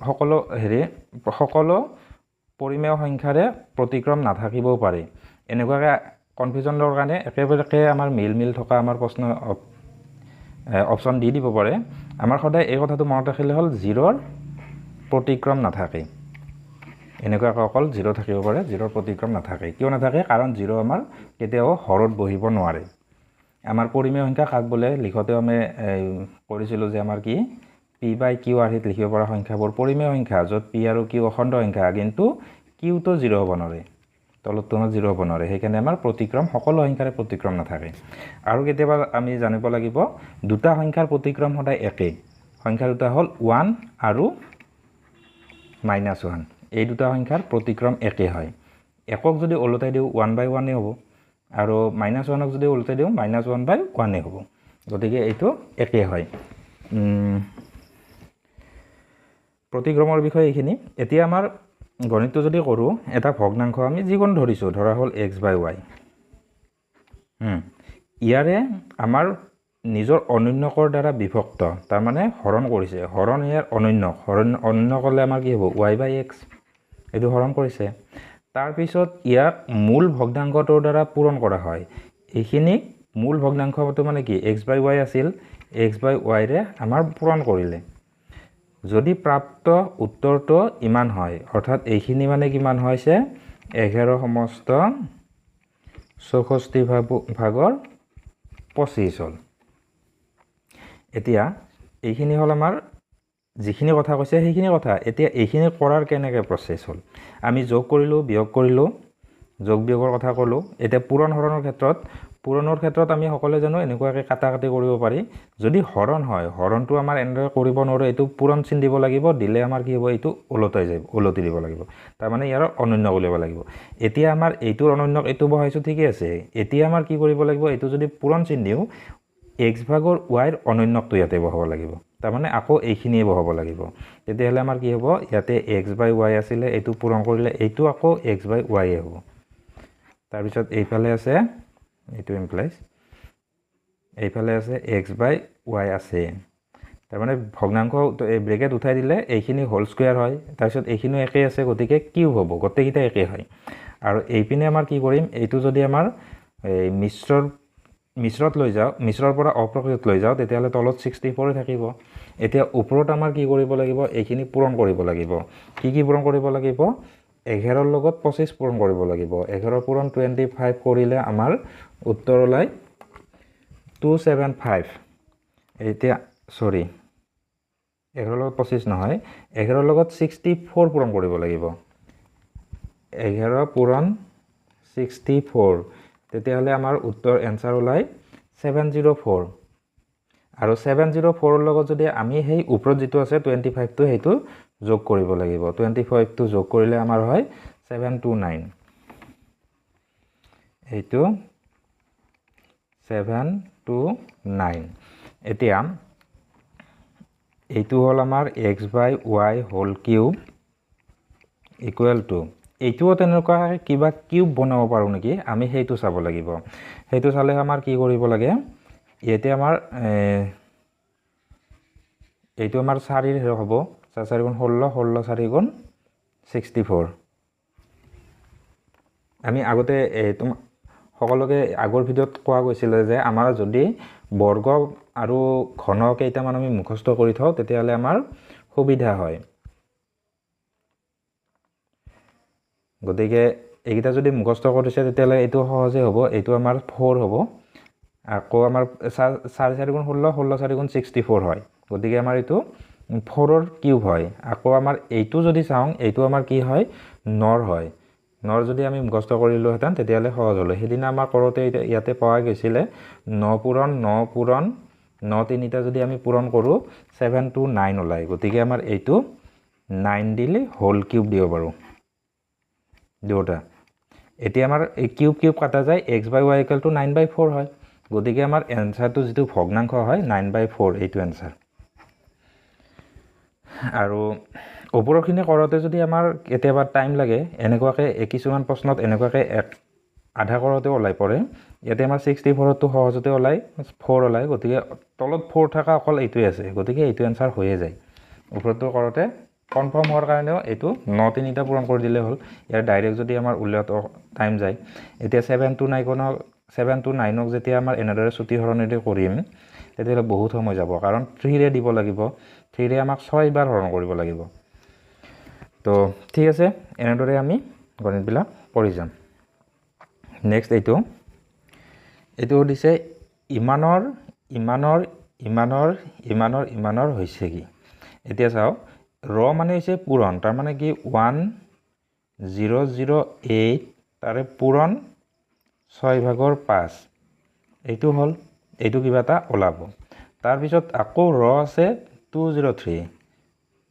সকলো পৰিমেয় সংখ্যাৰে প্ৰতিক্ৰম নাথাকিবও পাৰে এনেকুৱাকৈ কনফিউজনৰ কাৰণে একেবাৰে আমাৰ মিল থকা আমাৰ প্ৰশ্ন অপচন দি দিব পাৰে আমাৰ সদায় এই কথাটো মনত ৰাখিলে হ'ল 0ৰ প্ৰতিক্ৰম নাথাকে এনেকুৱাকৈ অকল 0 থাকিব পাৰে 0ৰ প্ৰতিক্ৰম নাথাকে কিয় নাথাকে কাৰণ 0 আমাৰ কেতিয়াও হৰত বহিব নোৱাৰে আমাৰ পৰিমেয় সংখ্যা কাক বোলে লিখতে আমি কৰিছিল যে আমাৰ কি p/q আৰ্হিত লিখিব পৰা সংখ্যাবোৰ পৰিমেয় সংখ্যা য'ত p আৰু q অখণ্ড সংখ্যা কিন্তু q তো 0 হ'ব নোৱাৰে তলত 0 হ'ব নোৱাৰে সেইকাৰণে আমাৰ প্ৰতিক্ৰম সকলো সংখ্যাৰে প্ৰতিক্ৰম নাথাকে আৰু কেতিয়াবা আমি জানিব লাগিব দুটা সংখ্যাৰ প্ৰতিক্ৰম সদায় একে সংখ্যা দুটা হ'ল 1 আৰু -1 এই দুটা সংখ্যাৰ প্ৰতিক্ৰম একে হয় একক যদি ওলটাই দিও 1/1 হ'ব আৰু -1ক যদি ওলটাই দিও -1/1 হ'ব গতিকে এইটো একে হয় প্ৰতিক্ৰমৰ বিষয়ে এইখিনি এতিয়া আমাৰ গণিতটো যদি কৰোঁ এটা ভগ্নাংশ আমি যিকোনো ধৰিছোঁ ধৰা হ'ল x/y ইয়াৰে আমাৰ নিজৰ অনন্যকৰ দ্বাৰা বিভক্ত তাৰ মানে হৰণ কৰিছে হৰণ ইয়াৰ অনন্য ক'লে আমাৰ কি হ'ব y/x এইটো হৰণ কৰিছে তাৰপিছত ইয়াক মূল ভগ্নাংশটোৰ দ্বাৰা পূৰণ কৰা হয় এইখিনি মূল ভগ্নাংশটো মানে কি x/y আছিল x/y ৰে আমাৰ পূৰণ কৰিলে যদি প্ৰাপ্ত উত্তৰটো ইমান হয় অৰ্থাৎ এইখিনি মানে কিমান হৈছে 11 সমস্ত 64 ভাগৰ 25 হ'ল এতিয়া এইখিনি হ'ল আমাৰ যিখিনি কথা কৈছে সেইখিনি কথা এতিয়া এইখিনি কৰাৰ কেনেকৈ প্ৰচেছ হ'ল আমি যোগ কৰিলোঁ বিয়োগ কৰিলোঁ যোগ বিয়োগৰ কথা ক'লোঁ এতিয়া পূৰণ হৰণৰ ক্ষেত্ৰত আমি সকলোৱে জানো এনেকুৱাকৈ কাটাকাটি কৰিব পাৰি যদি হৰণ হয় হৰণটো আমাৰ এনেদৰে কৰিব নোৱাৰোঁ এইটো পূৰণ চিন দিব লাগিব দিলে আমাৰ কি হ'ব এইটো ওলটি দিব লাগিব তাৰমানে ইয়াৰ অনন্য উলিয়াব লাগিব এতিয়া আমাৰ এইটোৰ অনন্যক এইটো বহাইছোঁ ঠিকেই আছে এতিয়া আমাৰ কি কৰিব লাগিব এইটো যদি পূৰণ চিন দিওঁ x ভাগৰ y ৰ অনন্যকটো ইয়াতে বহাব লাগিব তাৰমানে আকৌ এইখিনিয়ে বহাব লাগিব তেতিয়াহ'লে আমাৰ কি হ'ব ইয়াতে x/y আছিলে এইটো পূৰণ কৰিলে এইটো আকৌ x/y হ'ব তাৰপিছত এইফালে আছে এইটো ইমপ্লাইজ এইফালে আছে x/y আছে তাৰমানে ভগ্নাংশ ব্ৰেকেট উঠাই দিলে এইখিনি হোল স্কুৱেৰ হয় তাৰপিছত এইখিনিও একেই আছে গতিকে কিউব হ'ব গোটেইকেইটা একেই হয় আৰু এইপিনে আমাৰ কি কৰিম এইটো যদি আমাৰ এই মিশ্ৰত লৈ যাওঁ মিশ্ৰৰ পৰা অপ্ৰকৃত লৈ যাওঁ তেতিয়াহ'লে তলত 64 থাকিব এতিয়া ওপৰত আমাৰ কি কৰিব লাগিব এইখিনি পূৰণ কৰিব লাগিব কি পূৰণ কৰিব লাগিব 11 ৰ লগত 25 পূৰণ কৰিব লাগিব 11 পূৰণ 25 কৰিলে আমাৰ উত্তৰ ওলাই 275 এতিয়া সৰি 11 লগত 25 নহয় 11 লগত 64 পূৰণ কৰিব লাগিব 11 পূৰণ 64 তেতিয়াহ'লে আমাৰ উত্তৰ এনসাৰ ওলাই 704 আৰু 704 ৰ লগত যদি আমি সেই ওপৰত যিটো আছে 25 টো সেইটো যোগ কৰিব লাগিব 25 টো যোগ কৰিলে আমাৰ হয় 729 এইটো 729 এতিয়া এইটো হ'ল আমাৰ x/y whole cube equal to এইটোও তেনেকুৱা কিবা কিউব বনাব পাৰোঁ নেকি আমি সেইটো চাব লাগিব সেইটো চালে আমাৰ কি কৰিব লাগে ইয়াতে আমাৰ এইটো আমাৰ 4 হ'ব 4 গুণ 16 16 4 গুণ 64 আমি আগতে সকলোকে আগৰ ভিডিঅ'ত কোৱা গৈছিলে যে আমাৰ যদি বৰ্গ আৰু ঘন কেইটামান আমি মুখস্থ কৰি থওঁ তেতিয়াহ'লে আমাৰ সুবিধা হয় গতিকে এইকেইটা যদি মুখস্থ কৰিছে তেতিয়াহ'লে এইটো সহজে হ'ব এইটো আমাৰ 4 হ'ব আকৌ আমাৰ 4 গুণ 16 16 4 গুণ 64 হয় গতিকে আমাৰ এইটো 4 ৰ কিউব হয় আকৌ আমাৰ এইটো যদি চাওঁ এইটো আমাৰ কি হয় 9 হয় 9 যদি আমি মুখস্থ কৰিলো হেতেন তেতিয়াহ'লে সহজ হ'ল সেইদিনা আমাৰ কৰোতে ইয়াতে পোৱা গৈছিলে 9 পূৰণ 9 তিনিটা যদি আমি পূৰণ কৰোঁ 729 ওলায় গতিকে আমাৰ এইটো 9 দিলে হোল কিউব দিব পাৰোঁ দুটা এতিয়া আমাৰ এই কিউব কাটা যায় x/y = 9/4 হয় গতিকে আমাৰ এনসাৰটো যিটো ভগ্নাংশ হয় 9/4 এইটো এনসাৰ আৰু ওপৰখিনি কৰোতে যদি আমাৰ কেতিয়াবা টাইম লাগে এনেকুৱাকৈ কিছুমান প্ৰশ্নত এনেকুৱাকৈ আধা কৰোতে ওলাই পৰে ইয়াতে আমাৰ 64 টো সহজতে ওলাই 4 ওলাই গতিকে তলত 4 থকা অকল এইটোৱে আছে গতিকে এইটো এনসাৰ হৈয়ে যায় ওপৰটো কৰোতে কনফাৰ্ম হোৱাৰ কাৰণেও এইটো 9 তিনিটা পূৰণ কৰি দিলে হ'ল ইয়াৰ ডাইৰেক্ট যদি আমাৰ উলিয়াওতে টাইম যায় এতিয়া 729ক যেতিয়া আমাৰ এনেদৰে ছুটি হৰণেৰে কৰিম তেতিয়াহ'লে বহুত সময় যাব কাৰণ 3 ৰে দিব লাগিব 3 ৰে আমাক 6 বাৰ হৰণ কৰিব লাগিব তো ঠিক আছে এনেদৰে আমি গণিতবিলাক কৰি যাম নেক্সট এইটো দিছে ইমানৰ হৈছে কি এতিয়া চাও ৰ মানে হৈছে পূৰণ তাৰ মানে কি 1008 তাৰে পূৰণ 6/5 এইটো হ'ল এইটো কিবা এটা ওলাব তাৰ পিছত আকৌ ৰ আছে 203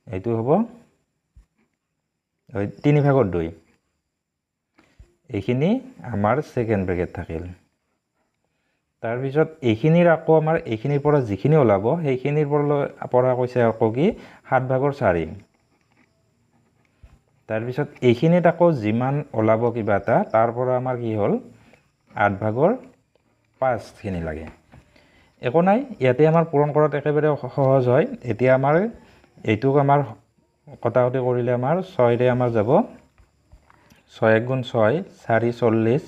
এইটো হ'ব 3/2 এইখিনি আমাৰ সেকেন্ড ব্ৰেকেট থাকিল তাৰপিছত এইখিনিৰ আকৌ আমাৰ এইখিনিৰ পৰা যিখিনি ওলাব সেইখিনিৰ পৰা কৈছে আকৌ কি 7/4। তাৰপিছত এইখিনিত আকৌ যিমান ওলাব কিবা এটা তাৰ পৰা আমাৰ কি হ'ল 8/5 খিনি লাগে। একো নাই, ইয়াতে আমাৰ পূৰণ কৰাত একেবাৰে সহজ হয়। এতিয়া আমাৰ এইটোক আমাৰ কটাকটি কৰিলে আমাৰ 6ৰে আমাৰ যাব 6 × 6 4 40,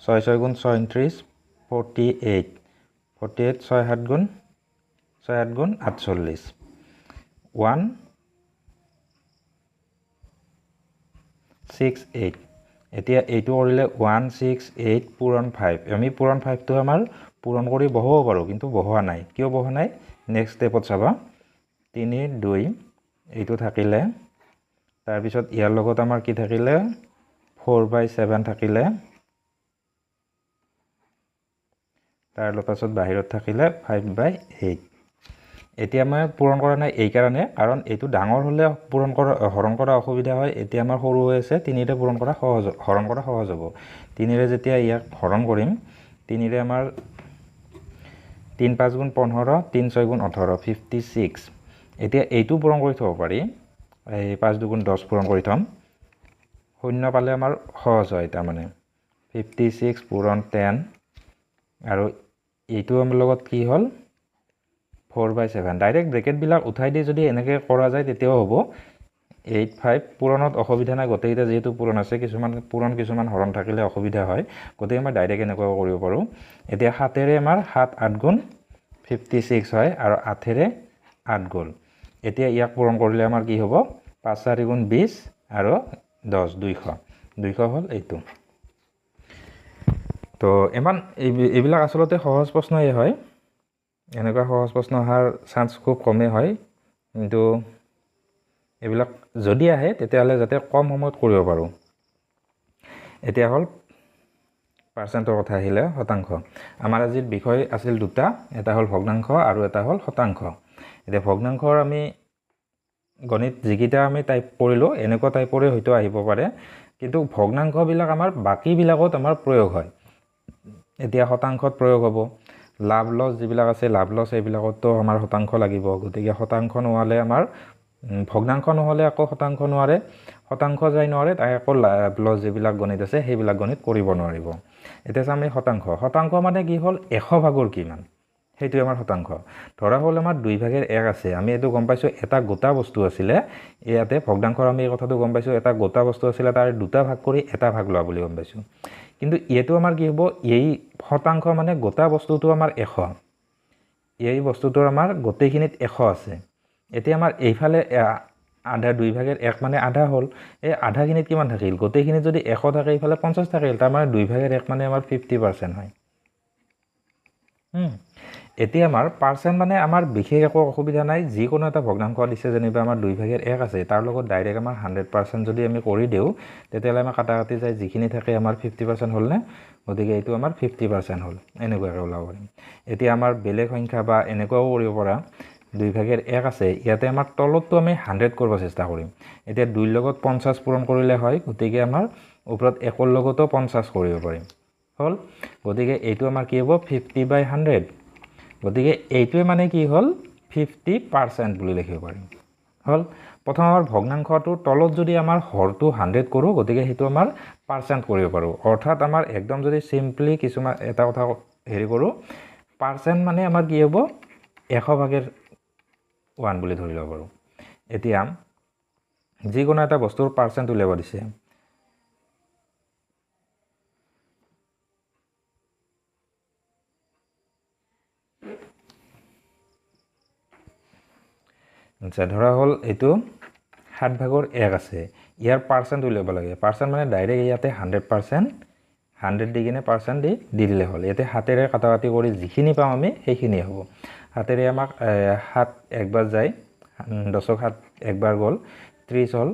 6 6 × 36 48, 48 6 7 × 48 168। এতিয়া এইটো কৰিলে 168 পূৰণ 5। আমি পূৰণ 5টো আমাৰ পূৰণ কৰি বহাব পাৰোঁ, কিন্তু বহোৱা নাই। কিয় বহোৱা নাই? নেক্সট ষ্টেপত চাবা। 3 2 এইটো থাকিলে, তাৰপিছত ইয়াৰ লগত আমাৰ কি থাকিলে 4/7 থাকিলে, তাৰ পাছত বাহিৰত থাকিলে 5/8। এতিয়া মই পূৰণ কৰা নাই এই কাৰণে, কাৰণ এইটো ডাঙৰ হ'লে হৰণ কৰা অসুবিধা হয়। এতিয়া আমাৰ সৰু হৈ আছে, 3ৰে হৰণ কৰা সহজ হ'ব। 3ৰে যেতিয়া ইয়াক হৰণ কৰিম, 3ৰে আমাৰ 3 5 × 15, 3 6 × 18 56। এতিয়া এইটো পূৰণ কৰি থ'ব পাৰি, এই 5 2 × 10 পূৰণ কৰি থ'ম। 0 পালে আমাৰ সহজ হয়। তাৰমানে 56 পূৰণ 10, আৰু এইটো আমাৰ লগত কি হ'ল 4/7। ডাইৰেক্ট ব্ৰেকেটবিলাক উঠাই দি যদি এনেকৈ কৰা যায় তেতিয়াও হ'ব। 8 5 পূৰণত অসুবিধা নাই, গোটেইকেইটা যিহেতু পূৰণ আছে। কিছুমান হৰণ থাকিলে অসুবিধা হয়, গতিকে মই ডাইৰেক্ট এনেকুৱাও কৰিব পাৰোঁ। এতিয়া 7ৰে আমাৰ 7 8 × 56 হয়, আৰু 8ৰে 8 গ'ল। এতিয়া ইয়াক পূৰণ কৰিলে আমাৰ কি হ'ব 5 4 × 20 আৰু 10 200 হ'ল এইটো। তো এইবিলাক আচলতে সহজ প্ৰশ্নই হয়। এনেকুৱা সহজ প্ৰশ্ন অহাৰ চান্স খুব কমেই হয়, কিন্তু এইবিলাক যদি আহে তেতিয়াহ'লে যাতে কম সময়ত কৰিব পাৰোঁ। এতিয়া হ'ল পাৰ্চেণ্টৰ কথা আহিলে, শতাংশ। আমাৰ আজিৰ বিষয় আছিল দুটা, এটা হ'ল ভগ্নাংশ আৰু এটা হ'ল শতাংশ। এতিয়া ভগ্নাংশৰ আমি গণিত যিকেইটা আমি টাইপ কৰিলোঁ এনেকুৱা টাইপৰে হয়তো আহিব পাৰে, কিন্তু ভগ্নাংশবিলাক আমাৰ বাকীবিলাকত আমাৰ প্ৰয়োগ হয়। এতিয়া শতাংশত প্ৰয়োগ হ'ব, লাভ লছ যিবিলাক আছে লাভ লছ এইবিলাকতো আমাৰ শতাংশ লাগিব। গতিকে শতাংশ নোহোৱালে আমাৰ ভগ্নাংশ নহ'লে আকৌ শতাংশ নোৱাৰে, শতাংশ যাই নোৱাৰে তাই আকৌ লাভ লছ যিবিলাক গণিত আছে সেইবিলাক গণিত কৰিব নোৱাৰিব। এতিয়া চাম আমি শতাংশ মানে কি হ'ল 100/ৰ কিমান, সেইটোৱে আমাৰ শতাংশ। ধৰা হ'ল আমাৰ 2/1 আছে, আমি এইটো গম পাইছোঁ এটা গোটা বস্তু আছিলে। ইয়াতে ভগ্নাংশৰ আমি এই কথাটো গম পাইছোঁ, এটা গোটা বস্তু আছিলে তাৰ 2টা ভাগ কৰি এটা ভাগ লোৱা বুলি গম পাইছোঁ। কিন্তু এইটো আমাৰ কি হ'ব, এই শতাংশ মানে গোটা বস্তুটো আমাৰ 100, এই বস্তুটোৰ আমাৰ গোটেইখিনিত 100 আছে। এতিয়া আমাৰ এইফালে আধা 2/1 মানে আধা হ'ল, এই আধাখিনিত কিমান থাকিল, গোটেইখিনিত যদি 100 থাকে এইফালে 50 থাকিল, তাৰমানে 2/1 মানে আমাৰ 50% হয়। এতিয়া আমাৰ পাৰ্চেণ্ট মানে আমাৰ বিশেষ একো অসুবিধা নাই। যিকোনো এটা ভগ্নাংশ দিছে, যেনিবা আমাৰ 2/1 আছে, তাৰ লগত ডাইৰেক্ট আমাৰ 100% যদি আমি কৰি দিওঁ তেতিয়াহ'লে আমাৰ কাটি যায় যিখিনি থাকে আমাৰ 50% হ'লনে, গতিকে এইটো আমাৰ 50% হ'ল, এনেকুৱাকৈ ওলাব পাৰিম। এতিয়া আমাৰ বেলেগ সংখ্যা বা এনেকুৱাও কৰিব পৰা, 2/1 আছে, ইয়াতে আমাৰ তলতটো আমি 100 কৰিব চেষ্টা কৰিম। এতিয়া 2ৰ লগত 50 পূৰণ কৰিলে হয়, গতিকে আমাৰ ওপৰত 1ৰ লগতো 50 কৰিব পাৰিম, হ'ল। গতিকে এইটো আমাৰ কি হ'ব 50/100। গতিকে এইটোৱে মানে কি হ'ল 50% বুলি লিখিব পাৰিম, হ'ল। প্ৰথম আমাৰ ভগ্নাংশটোৰ তলত যদি আমাৰ হৰটো 100 কৰোঁ, গতিকে সেইটো আমাৰ পাৰ্চেণ্ট কৰিব পাৰোঁ। অৰ্থাৎ আমাৰ একদম যদি চিম্পলি কিছুমান এটা কথা হেৰি কৰোঁ, পাৰ্চেণ্ট মানে আমাৰ কি হ'ব 100/1 বুলি ধৰি ল'ব পাৰোঁ। এতিয়া যিকোনো এটা বস্তুৰ পাৰ্চেণ্ট উলিয়াব দিছে, আচ্ছা ধৰা হ'ল এইটো 7/1 আছে, ইয়াৰ পাৰ্চেণ্ট উলিয়াব লাগে। পাৰ্চেণ্ট মানে ডাইৰেক্ট ইয়াতে 100% 100 দি কিনে পাৰ্চেণ্ট দি দিলে হ'ল। ইয়াতে 7ৰে কাটাকাটি কৰি যিখিনি পাওঁ আমি সেইখিনিয়ে হ'ব। 7ৰে আমাক 7 একবাৰ যায়, 10ক 7 একবাৰ গ'ল, 30 হ'ল,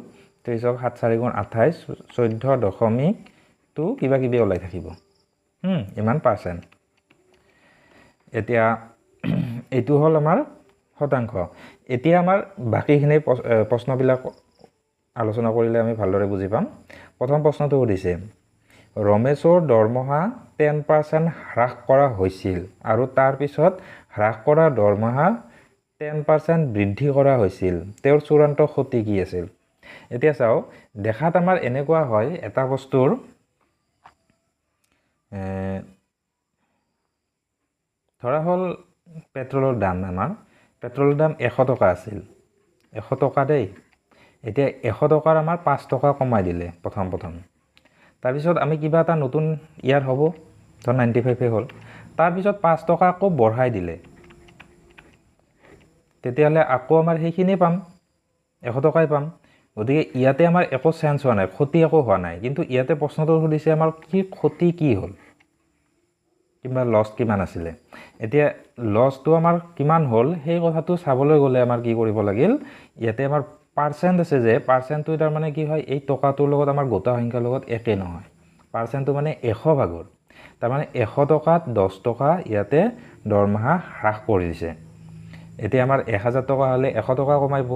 30ক 7 4 × 28, 14.2 কিবা কিবি ওলাই থাকিব, ইমান পাৰ্চেণ্ট। এতিয়া এইটো হ'ল আমাৰ শতাংশ। এতিয়া আমাৰ বাকীখিনি প্ৰশ্নবিলাক আলোচনা কৰিলে আমি ভালদৰে বুজি পাম। প্ৰথম প্ৰশ্নটো সুধিছে ৰমেশৰ দৰমহা 10% হ্ৰাস কৰা হৈছিল আৰু তাৰ পিছত হ্ৰাস কৰা দৰমহা 10% বৃদ্ধি কৰা হৈছিল তেওঁৰ চূড়ান্ত ক্ষতি কি আছিল এতিয়া চাও দেখাত আমাৰ এনেকুৱা হয় এটা বস্তুৰ ধৰা হল পেট্ৰলৰ দাম আমাৰ পেট্ৰলৰ দাম 100 টকা আছিল 100 টকা দেই এতিয়া 100 টকাৰ আমাৰ 5 টকা কমাই দিলে প্ৰথম তাৰ পিছত আমি কিবা এটা নতুন ইয়াৰ হ'ব ধৰ 95 হ'ল তাৰ পিছত 5 টকা আকৌ বঢ়াই দিলে তেতিয়ালে আকৌ আমাৰ সেইখিনি পাম 100 টকাই পাম গতিকে ইয়াতে আমাৰ একো চেঞ্জ হোৱা নাই ক্ষতি একো হোৱা নাই কিন্তু ইয়াতে প্ৰশ্নটো সুধিছে আমাৰ কি ক্ষতি কি হ'ল কিবা লছ কিমান আছিল এতিয়া লছটো আমাৰ কিমান হ'ল সেই কথাটো চাবলৈ গলে আমাৰ কি কৰিব লাগিল ইয়াতে আমাৰ পাৰ্সেন্ট আছে যে পাৰ্সেন্টটো তাৰ মানে কি হয় এই টকাটোৰ লগত আমাৰ গোটা সংখ্যাৰ লগত একে নহয় পাৰ্সেন্টটো মানে 100 ভাগৰ তাৰ মানে 100 টকাত 10 টকা ইয়াতে দৰমহা হ্ৰাস কৰি দিছে এতিয়া আমাৰ 1000 টকা হলে 100 টকা কমাইব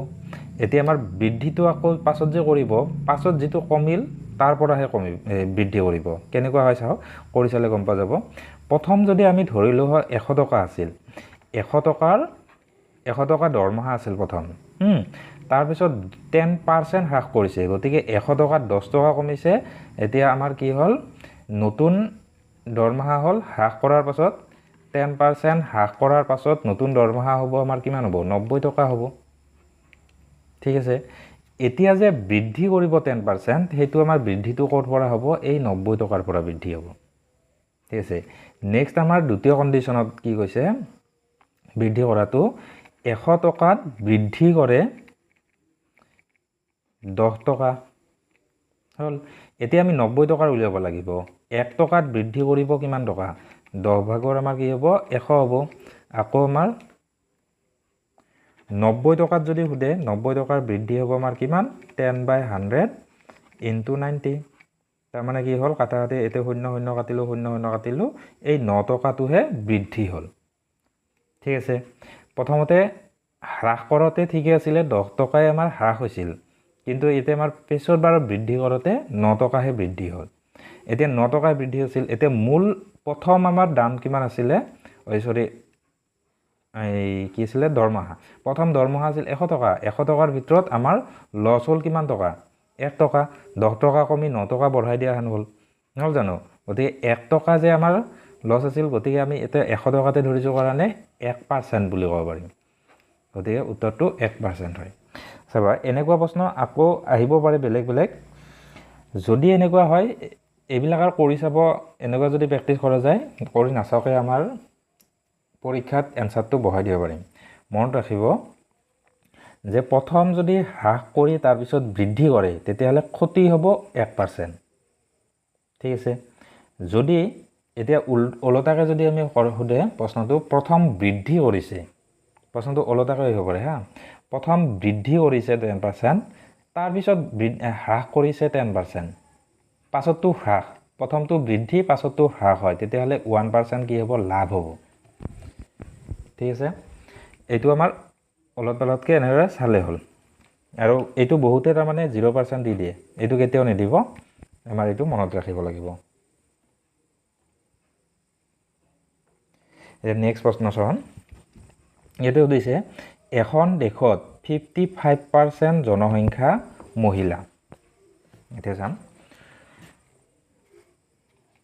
এতিয়া আমাৰ বৃদ্ধিটো আকৌ পাছত যে কৰিব পাছত যেটো কমিল তাৰ পৰাহে কমি বৃদ্ধি কৰিব কেনেকুৱা হয় চাও কৰি চালে গম পা যাব প্ৰথম যদি আমি ধৰিলো হয় 100 টকা আছিল 100 টকা দৰমহা আছিল প্ৰথম তাৰ পিছত 10% হ্ৰাস কৰিছে গতিকে 100 টকাত 10 টকা কমিছে এতিয়া আমাৰ কি হ'ল নতুন দৰমহা হ'ল হ্ৰাস কৰাৰ পাছত 10% হ্ৰাস কৰাৰ পাছত নতুন দৰমহা হ'ব আমাৰ কিমান হ'ব 90 টকা হ'ব ঠিক আছে এতিয়া যে বৃদ্ধি কৰিব 10% হেতু আমাৰ বৃদ্ধিটো ক'ৰ পৰা হ'ব এই 90 টকাৰ পৰা বৃদ্ধি হ'ব ঠিক আছে নেক্সট আমাৰ দ্বিতীয় কন্ডিশনত কি কৈছে বৃদ্ধি কৰাটো 100 টকাত বৃদ্ধি কৰে 10 টকা হল এতিয়া আমি 90 টকাৰ উলিয়াব লাগিব 1 টকাত বৃদ্ধি কৰিব কিমান টকা 10 ভাগৰ আমাৰ কি হ'ব 100 হ'ব আকৌ আমাৰ 90 টকাত যদি হুদে 90 টকাৰ বৃদ্ধি হ'ব আমাৰ কিমান 10/100 into 90 তাৰ মানে কি হ'ল কাটাকাটি এতে 0 কাটিলো এই 9 টকাটোহে বৃদ্ধি হ'ল ঠিক আছে প্ৰথমতে হ্ৰাস কৰতে ঠিকে আছিল 10 টকাই আমাৰ হ্ৰাস হৈছিল কিন্তু এতে আমাৰ পেছৰ বাৰ বৃদ্ধি কৰতে 9 টকাহে বৃদ্ধি হ'ল এতিয়া 9 টকা বৃদ্ধি হৈছিল এতিয়া মূল প্ৰথম আমাৰ দাম কিমান আছিল এই কি আছিল দৰমহা প্ৰথম দৰমহা আছিল 100 টকা 100 টকাৰ ভিতৰত আমাৰ লছ হ'ল কিমান টকা 1 টকা 10 টকা কমি 9 টকা বঢ়াই দিয়া হেন হ'ল নহল জানো গতিকে 1 টকা যে আমাৰ লছ আছিল গতিকে আমি এটা 100 টকাতে ধৰিছো কাৰণে 1% বুলি ক'ব পাৰিম গতিকে উত্তৰটো 1% হয় চাবা এনেকুৱা প্ৰশ্ন আকৌ আহিব পাৰে বেলেগ যদি এনেকুৱা হয় এইবিলাকৰ কৰি চাব এনেকুৱা যদি প্ৰেক্টিস কৰা যায় কৰি নাচাকে আমাৰ পৰীক্ষাত এনসাৰটো বহাই দিব পাৰিম মনত ৰাখিব যে প্ৰথম যদি হ্ৰাস কৰি তাৰ পিছত বৃদ্ধি কৰে তেতিয়াহলে ক্ষতি হ'ব 1% ঠিক আছে যদি এতিয়া ওলটাকে যদি আমি কৰহুদে প্ৰশ্নটো প্ৰথম বৃদ্ধি কৰিছে প্ৰশ্নটো ওলটাকে হ'ব পাৰে হা প্ৰথম বৃদ্ধি কৰিছে 10% তাৰ পিছত হ্ৰাস কৰিছে 10% পাছতটো হ্ৰাস প্ৰথমটো বৃদ্ধি পাছতটো হ্ৰাস হয় তেতিয়াহলে 1% কি হ'ব লাভ হ'ব ঠিক আছে এইটো আমাৰ অলপ-অলপকে এনেৰে চালে হ'ল আৰু এইটো বহুতে তাৰ মানে 0% দি দিয়ে এইটো কেতিয়াও নিদিব আমাৰ এইটো মনত ৰাখিব লাগিব নেক্সট প্ৰশ্ন চাওঁ এইটো দিছে এখন দেশত 55% জনসংখ্যা মহিলা এতিয়া চাম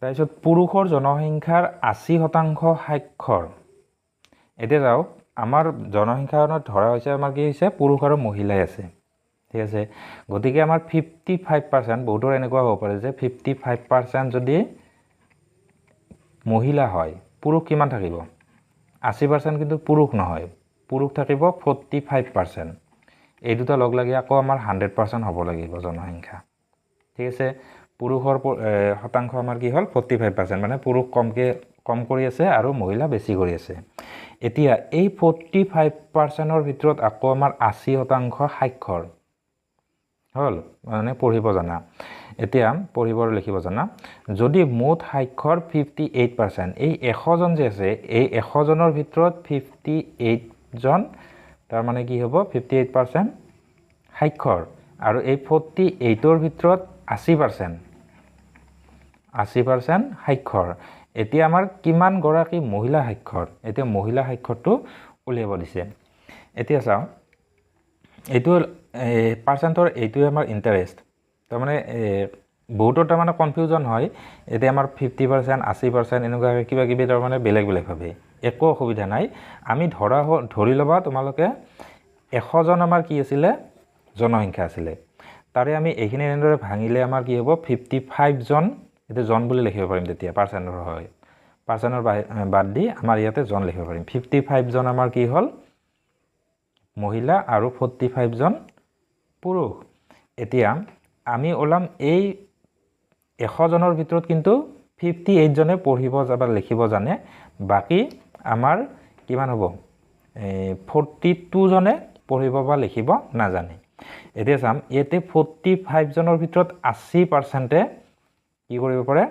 তাৰপিছত পুৰুষৰ জনসংখ্যাৰ 80% সাক্ষৰ এতিয়া যাও আমাৰ জনসংখ্যানত ধৰা হৈছে আমাৰ কি হৈছে পুৰুষ আৰু মহিলাই আছে ঠিক আছে গতিকে আমাৰ 55% বহুতৰ এনেকুৱা হ'ব পাৰে যে 55% যদি মহিলা হয় পুৰুষ কিমান থাকিব 80% কিন্তু পুৰুষ নহয় পুৰুষ থাকিব 45% এই দুটা লগ লাগি আকৌ আমাৰ 100% হ'ব লাগিব জনসংখ্যা ঠিক আছে পুৰুষৰ শতাংশ আমাৰ কি হ'ল 45% মানে পুৰুষ কম কৰি আছে আৰু মহিলা বেছি কৰি আছে এতিয়া এই 45%ৰ ভিতৰত আকৌ আমাৰ 80% সাক্ষৰ হল মানে পঢ়িব জানা এতিয়া পঢ়িবৰ লিখিব জানা যদি মুঠ সাক্ষৰ 58% এই 100 জন যে আছে এই 100 জনৰ ভিতৰত 58 জন তাৰ মানে কি হ'ব 58% সাক্ষৰ আৰু এই 48ৰ ভিতৰত 80% 80% সাক্ষৰ এতিয়া আমাৰ কিমান গৰাকী মহিলা সাক্ষৰ এতিয়া মহিলা সাক্ষৰটো উলিয়াব দিছে এতিয়া চাও এইটো পাৰ্চেন্টৰ এইটো আমাৰ ইন্টাৰেষ্ট তাৰ মানে বহুতৰ তাৰ মানে কনফিউজন হয় এতিয়া আমাৰ 50% 80% এনেকুৱা কিবা কিবি তাৰ মানে বেলেগ বেলেগ ভাবে একো অসুবিধা নাই আমি ধৰি লবা তোমালোকে 100 জন আমাৰ কি আছিল জনসংখ্যা আছিল তাৰে আমি এইখিনি এনেদৰে ভাঙিলে আমাৰ কি হ'ব 55 জন এটা জন বুলি লিখিব পাৰিম তেতিয়া পাৰ্চেন্টৰ হয় পাৰ্চেন্টৰ বাদ দি আমাৰ ইয়াতে জন লিখিব পাৰিম 55 জন আমাৰ কি হ'ল মহিলা আৰু 45 জন পুৰুষ এতিয়া আমি ওলাম এই 100 জনৰ ভিতৰত কিন্তু 58 জনে পঢ়িব বা লিখিব জানে বাকি আমাৰ কিমান হ'ব 42 জনে পঢ়িব বা লিখিব নাজানে এতিয়া চাম ইয়াতে 45 জনৰ ভিতৰত 80% কি কৰিব পাৰে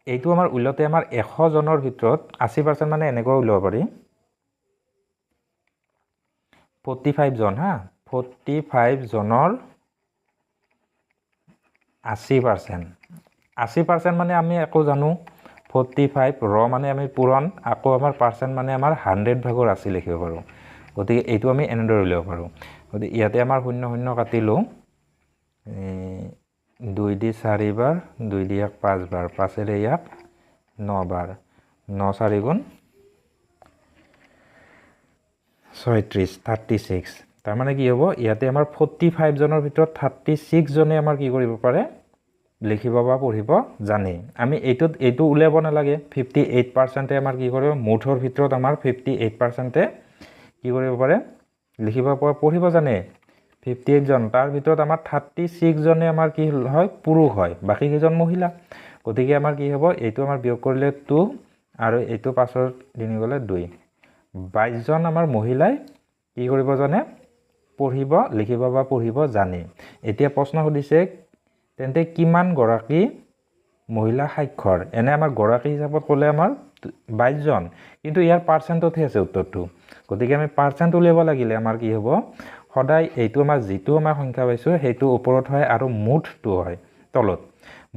এইটো আমাৰ উল্লতে আমাৰ 100 জনৰ ভিতৰত 80% মানে এনেকৈ উলিয়াব পাৰি 45 জন হা 45 জনৰ 80% মানে আমি একো জানো 45 ৰ মানে আমি পূৰণ আকৌ আমাৰ পাৰ্চেন্ট মানে আমাৰ 100 ভাগৰ 80 লিখিব পাৰো গতিকে এইটো আমি এনেদৰে উলিয়াব পাৰো গতিকে ইয়াতে আমাৰ শূন্য শূন্য কাটিলো 2 দি 4 বাৰ 2 দি 1 5 বাৰ 5 এৰে 9 বাৰ 9 4 গুণ 36 36 তাৰ মানে কি হ'ব ইয়াতে আমাৰ 45 জনৰ ভিতৰত 36 জনে আমাৰ কি কৰিব পাৰে লিখিব বা পঢ়িব জানে আমি এইটো উলিয়াব নালাগে 58% আমাৰ কি কৰিব মুঠৰ ভিতৰত আমাৰ 58% কি কৰিব পাৰে লিখিব বা পঢ়িব জানে 58 জন তাৰ ভিতৰত আমাৰ 36 জনে আমাৰ কি হয় পুৰুষ হয় বাকি কেইজন মহিলা গতিকে আমাৰ কি হ'ব এইটো আমাৰ বিয়োগ কৰিলে 2 আৰু এইটো পাছৰ দিনি গলে 2 22 জন আমাৰ মহিলাই কি কৰিব জানে পঢ়িব লিখিব বা পঢ়িব জানে এতিয়া প্ৰশ্ন সুধিছে তেন্তে কিমান গৰাকী মহিলা সাক্ষৰ এনে আমাৰ গৰাকী হিচাপত ক'লে আমাৰ 22 জন কিন্তু ইয়াৰ পাৰ্চেন্টত আছে উত্তৰটো গতিকে আমি পাৰ্চেন্ট উলিয়াব লাগিলে আমাৰ কি হ'ব সদায় এইটো আমাৰ যিটো আমাৰ সংখ্যা পাইছো সেইটো ওপৰত হয় আৰু মুঠটো হয় তলত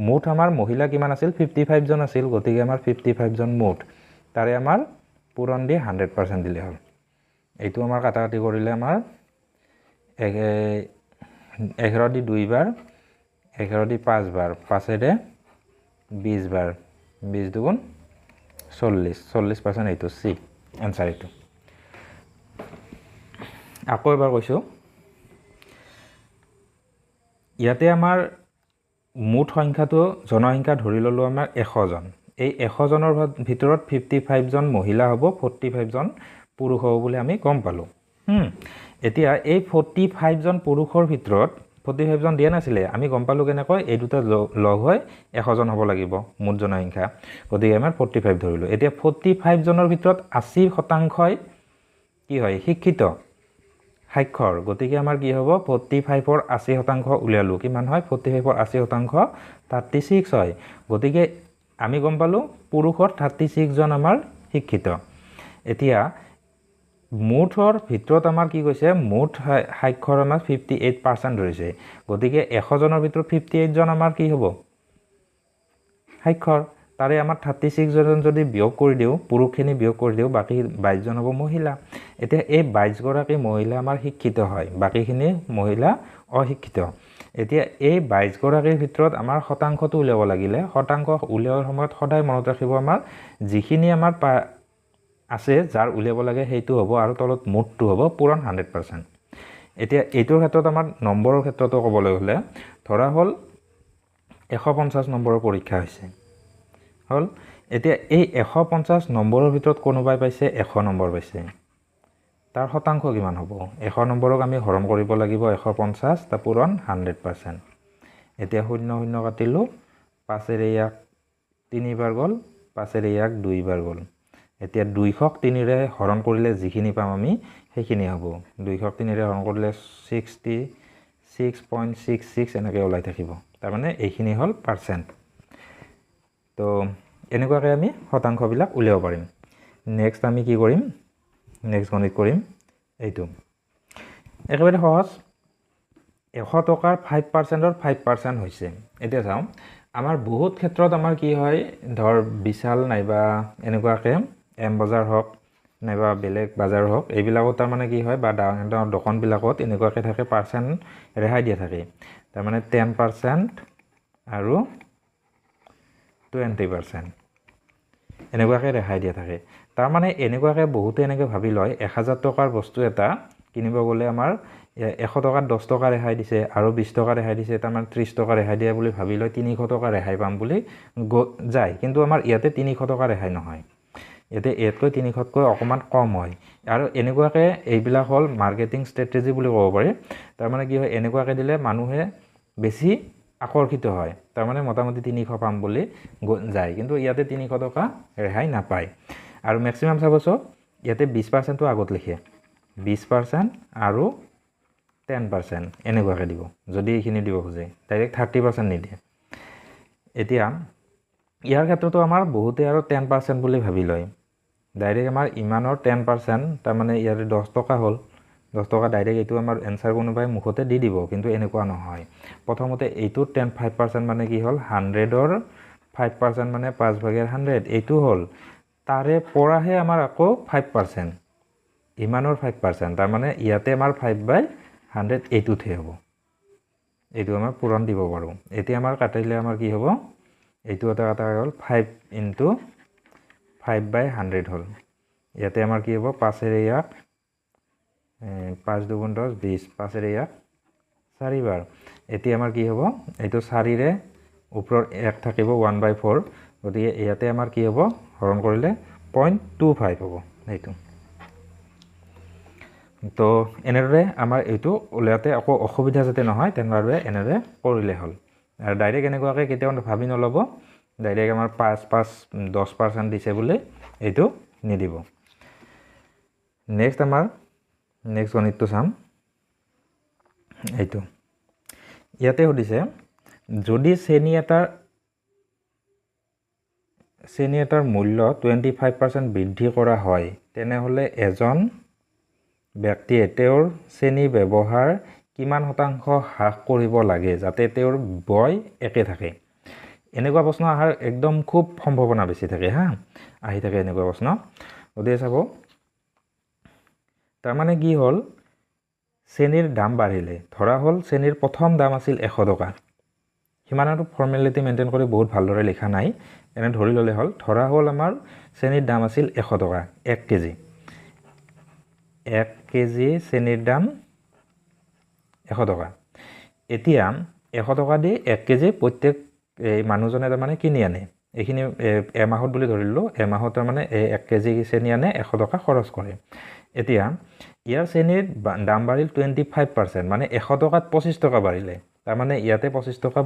মুঠ আমাৰ মহিলা কিমান আছিল 55 জন আছিল গতিকে আমাৰ 55 জন মুঠ তাৰে আমাৰ পূৰণ দি 100% দিলে হ'ল এইটো আমাৰ কাটাকাটি কৰিলে আমাৰ 11 দি 2 বাৰ 11 দি 5 বাৰ 5 এৰে 20 বাৰ 20 দুগুণ 40% এইটো সি এনসাৰ এইটো আকৌ এবাৰ কৈছো ইয়াতে আমাৰ মুঠ সংখ্যাটো জনসংখ্যা ধৰি ললো আমাৰ 100 জন এই 100 জনৰ ভিতৰত 55 জন মহিলা হ'ব 45 জন পুৰুষ হ'ব বুলি আমি গম পালো এতিয়া এই 45 জন পুৰুষৰ ভিতৰত 45 জন দিয়া নাছিলে আমি গম পালো কেনেকৈ এই দুটা লগ হৈ 100 জন হ'ব লাগিব মুঠ জনসংখ্যা গতিকে আমাৰ 45 ধৰিলো এতিয়া 45 জনৰ ভিতৰত 80% কি হয় শিক্ষিত সাক্ষৰ গতিকে আমাৰ কি হ'ব 45 ৰ 80% উলিয়ালো কিমান হয় 45 ৰ 80% 36 হয় গতিকে আমি গম পালো পুৰুষৰ 36 জন আমাৰ শিক্ষিত এতিয়া মুঠৰ ভিতৰত আমাৰ কি কৈছে মুঠ সাক্ষৰ আমাৰ 58% ধৰিছে গতিকে 100 জনৰ ভিতৰত 58 জন আমাৰ কি হ'ব সাক্ষৰ তাৰে আমাৰ 36 জন যদি বিয়োগ কৰি দিও পুৰুষখিনি বিয়োগ কৰি দিও বাকি 22 জন হ'ব মহিলা এতিয়া এই 22 গৰাকী মহিলা আমাৰ শিক্ষিত হয় বাকিখিনি মহিলা অশিক্ষিত এতিয়া এই 22 গৰাকীৰ ভিতৰত আমাৰ শতাংশটো উলিয়াব লাগিলে শতাংশ উলিয়াৰ সময়ত সদায় মনত ৰাখিব আমাৰ যিখিনি আমাৰ আছে যাৰ উলিয়াব লাগে সেইটো হ'ব আৰু তলত মুঠটো হ'ব পূৰণ 100% এতিয়া এইটোৰ ক্ষেত্ৰত আমাৰ নম্বৰৰ ক্ষেত্ৰতো ক'বলৈ হলে ধৰা হল 150 নম্বৰৰ পৰীক্ষা হৈছে হল এতিয়া এই 150 নম্বৰৰ ভিতৰত কোনোবাই পাইছে 100 নম্বৰ পাইছে তাৰ শতাংশ কিমান হ'ব 100 নম্বৰক আমি হৰণ কৰিব লাগিব 150 তা পূৰণ 100% এতিয়া 0 0 কাটিলো 5 এৰে 1 3 বাৰ গল 5 এৰে 1 2 বাৰ গল এতিয়া 200 3 ৰে হৰণ কৰিলে যিখিনি পাম আমি সেইখিনি হ'ব 200 3 ৰে হৰণ কৰিলে 66.66 এনেকৈ ওলাই থাকিব তাৰ মানে এইখিনি হল পাৰ্চেন্ট তো এনেকুৱাকৈ আমি শতাংশবিলাক উলিয়াব পাৰিম নেক্সট আমি কি কৰিম নেক্সট গণিত কৰিম এইটো একেবাৰে সহজ 100 টকাৰ 5% ৰ 5% হৈছে এতিয়া চাও আমাৰ বহুত ক্ষেত্ৰত আমাৰ কি হয় ধৰ বিশাল নাইবা এনেকুৱাকৈ এম বজাৰ হওক নাইবা বেলেগ বাজাৰ হওক এইবিলাকত তাৰমানে কি হয় বা ডাঙৰ দোকানবিলাকত এনেকুৱাকৈ থাকে পাৰ্চেণ্ট ৰেহাই দিয়া থাকে তাৰমানে 10% আৰু 20% এনেকুৱাকৈ ৰেহাই দিয়া থাকে তাৰমানে এনেকুৱাকৈ বহুতে এনেকৈ ভাবি লয় 1000 টকাৰ বস্তু এটা কিনিব গ'লে আমাৰ 100 টকাত 10 টকা ৰেহাই দিছে আৰু 20 টকা ৰেহাই দিছে তাৰমানে 30 টকা ৰেহাই দিয়া বুলি ভাবি লয় 300 টকা ৰেহাই পাম বুলি যায় কিন্তু আমাৰ ইয়াতে 300 টকা ৰেহাই নহয় ইয়াতে ইয়াতকৈ 300তকৈ অকণমান কম হয় আৰু এনেকুৱাকৈ এইবিলাক হ'ল মাৰ্কেটিং ষ্ট্ৰেটেজি বুলি ক'ব পাৰি তাৰমানে কি হয় এনেকুৱাকৈ দিলে মানুহে বেছি আকৰ্ষিত হয় তাৰমানে মোটামুটি 300 পাম বুলি যায় কিন্তু ইয়াতে 300 টকা ৰেহাই নাপায় আৰু মেক্সিমাম চাবচোন ইয়াতে 20%টো আগত লিখে 20% আৰু 10% এনেকুৱাকৈ দিব যদি এইখিনি দিব খোজে ডাইৰেক্ট 30% নিদিয়ে এতিয়া ইয়াৰ ক্ষেত্ৰতো আমাৰ বহুতে আৰু 10% বুলি ভাবি লয় ডাইৰেক্ট আমাৰ ইমানৰ 10% তাৰমানে ইয়াতে 10 টকা হ'ল 10 টকা ডাইৰেক্ট এইটো আমাৰ এনসাৰ কোনোবাই মুখতে দি দিব কিন্তু এনেকুৱা নহয় প্ৰথমতে এইটো 5% মানে কি হ'ল 100ৰ 5% মানে 5/100 এইটো হ'ল তাৰে পৰাহে আমাৰ আকৌ 5% ইমানৰ 5% তাৰমানে ইয়াতে আমাৰ 5/100 এইটোতহে হ'ব এইটো আমাৰ পূৰণ দিব পাৰোঁ এতিয়া আমাৰ কাটিলে আমাৰ কি হ'ব এইটো এটা কাটা হ'ল 5 × 5/100 হ'ল ইয়াতে আমাৰ কি হ'ব 5 ইয়াক 5 × 2 = 10 20 5 ইয়াক 4 বাৰ এতিয়া আমাৰ কি হ'ব এইটো 4ৰে ওপৰত 1 থাকিব 1/4 গতিকে ইয়াতে আমাৰ কি হ'ব হৰণ কৰিলে 0.25 হ'ব এইটো তো এনেদৰে আমাৰ এইটো ওলাওঁতে আকৌ অসুবিধা যাতে নহয় তেনেদৰে এনেদৰে কৰিলে হ'ল আৰু ডাইৰেক্ট এনেকুৱাকৈ কেতিয়াও ভাবি নল'ব ডাইৰেক্ট আমাৰ 5-10% দিছে বুলি এইটো নিদিব নেক্সট আমাৰ নেক্সট গণিতটো চাম এইটো ইয়াতে সুধিছে যদি শ্ৰেণী এটাৰ মূল্য 25% বৃদ্ধি কৰা হয় তেনেহ'লে এজন ব্যক্তিয়ে তেওঁৰ শ্ৰেণী ব্যৱহাৰ কিমান শতাংশ হ্ৰাস কৰিব লাগে যাতে তেওঁৰ ব্যয় একে থাকে এনেকুৱা প্ৰশ্ন আহাৰ একদম খুব সম্ভাৱনা বেছি থাকে আহি থাকে এনেকুৱা প্ৰশ্ন গতিকে চাব তাৰমানে কি হ'ল শ্ৰেণীৰ দাম বাঢ়িলে ধৰা হ'ল শ্ৰেণীৰ প্ৰথম দাম আছিল 100 টকা সিমান আৰু ফৰ্মেলিটি মেইনটেইন কৰি বহুত ভালদৰে লিখা নাই এনে ধৰি ল'লে হ'ল ধৰা হ'ল আমাৰ শ্ৰেণীৰ দাম আছিল 100 টকা 1 কেজি 1 কেজি শ্ৰেণীৰ দাম 100 টকা এতিয়া 100 টকা দি 1 কেজি প্ৰত্যেক মানুহজনে তাৰমানে কিনি আনে এইখিনি এমাহত বুলি ধৰিলোঁ এমাহত তাৰমানে 1 কেজি চেনি আনে 100 টকা খৰচ কৰে এতিয়া ইয়াৰ চেনিৰ দাম বাঢ়িল 25% মানে 100 টকাত 25 টকা বাঢ়িলে তাৰমানে ইয়াতে 25 টকা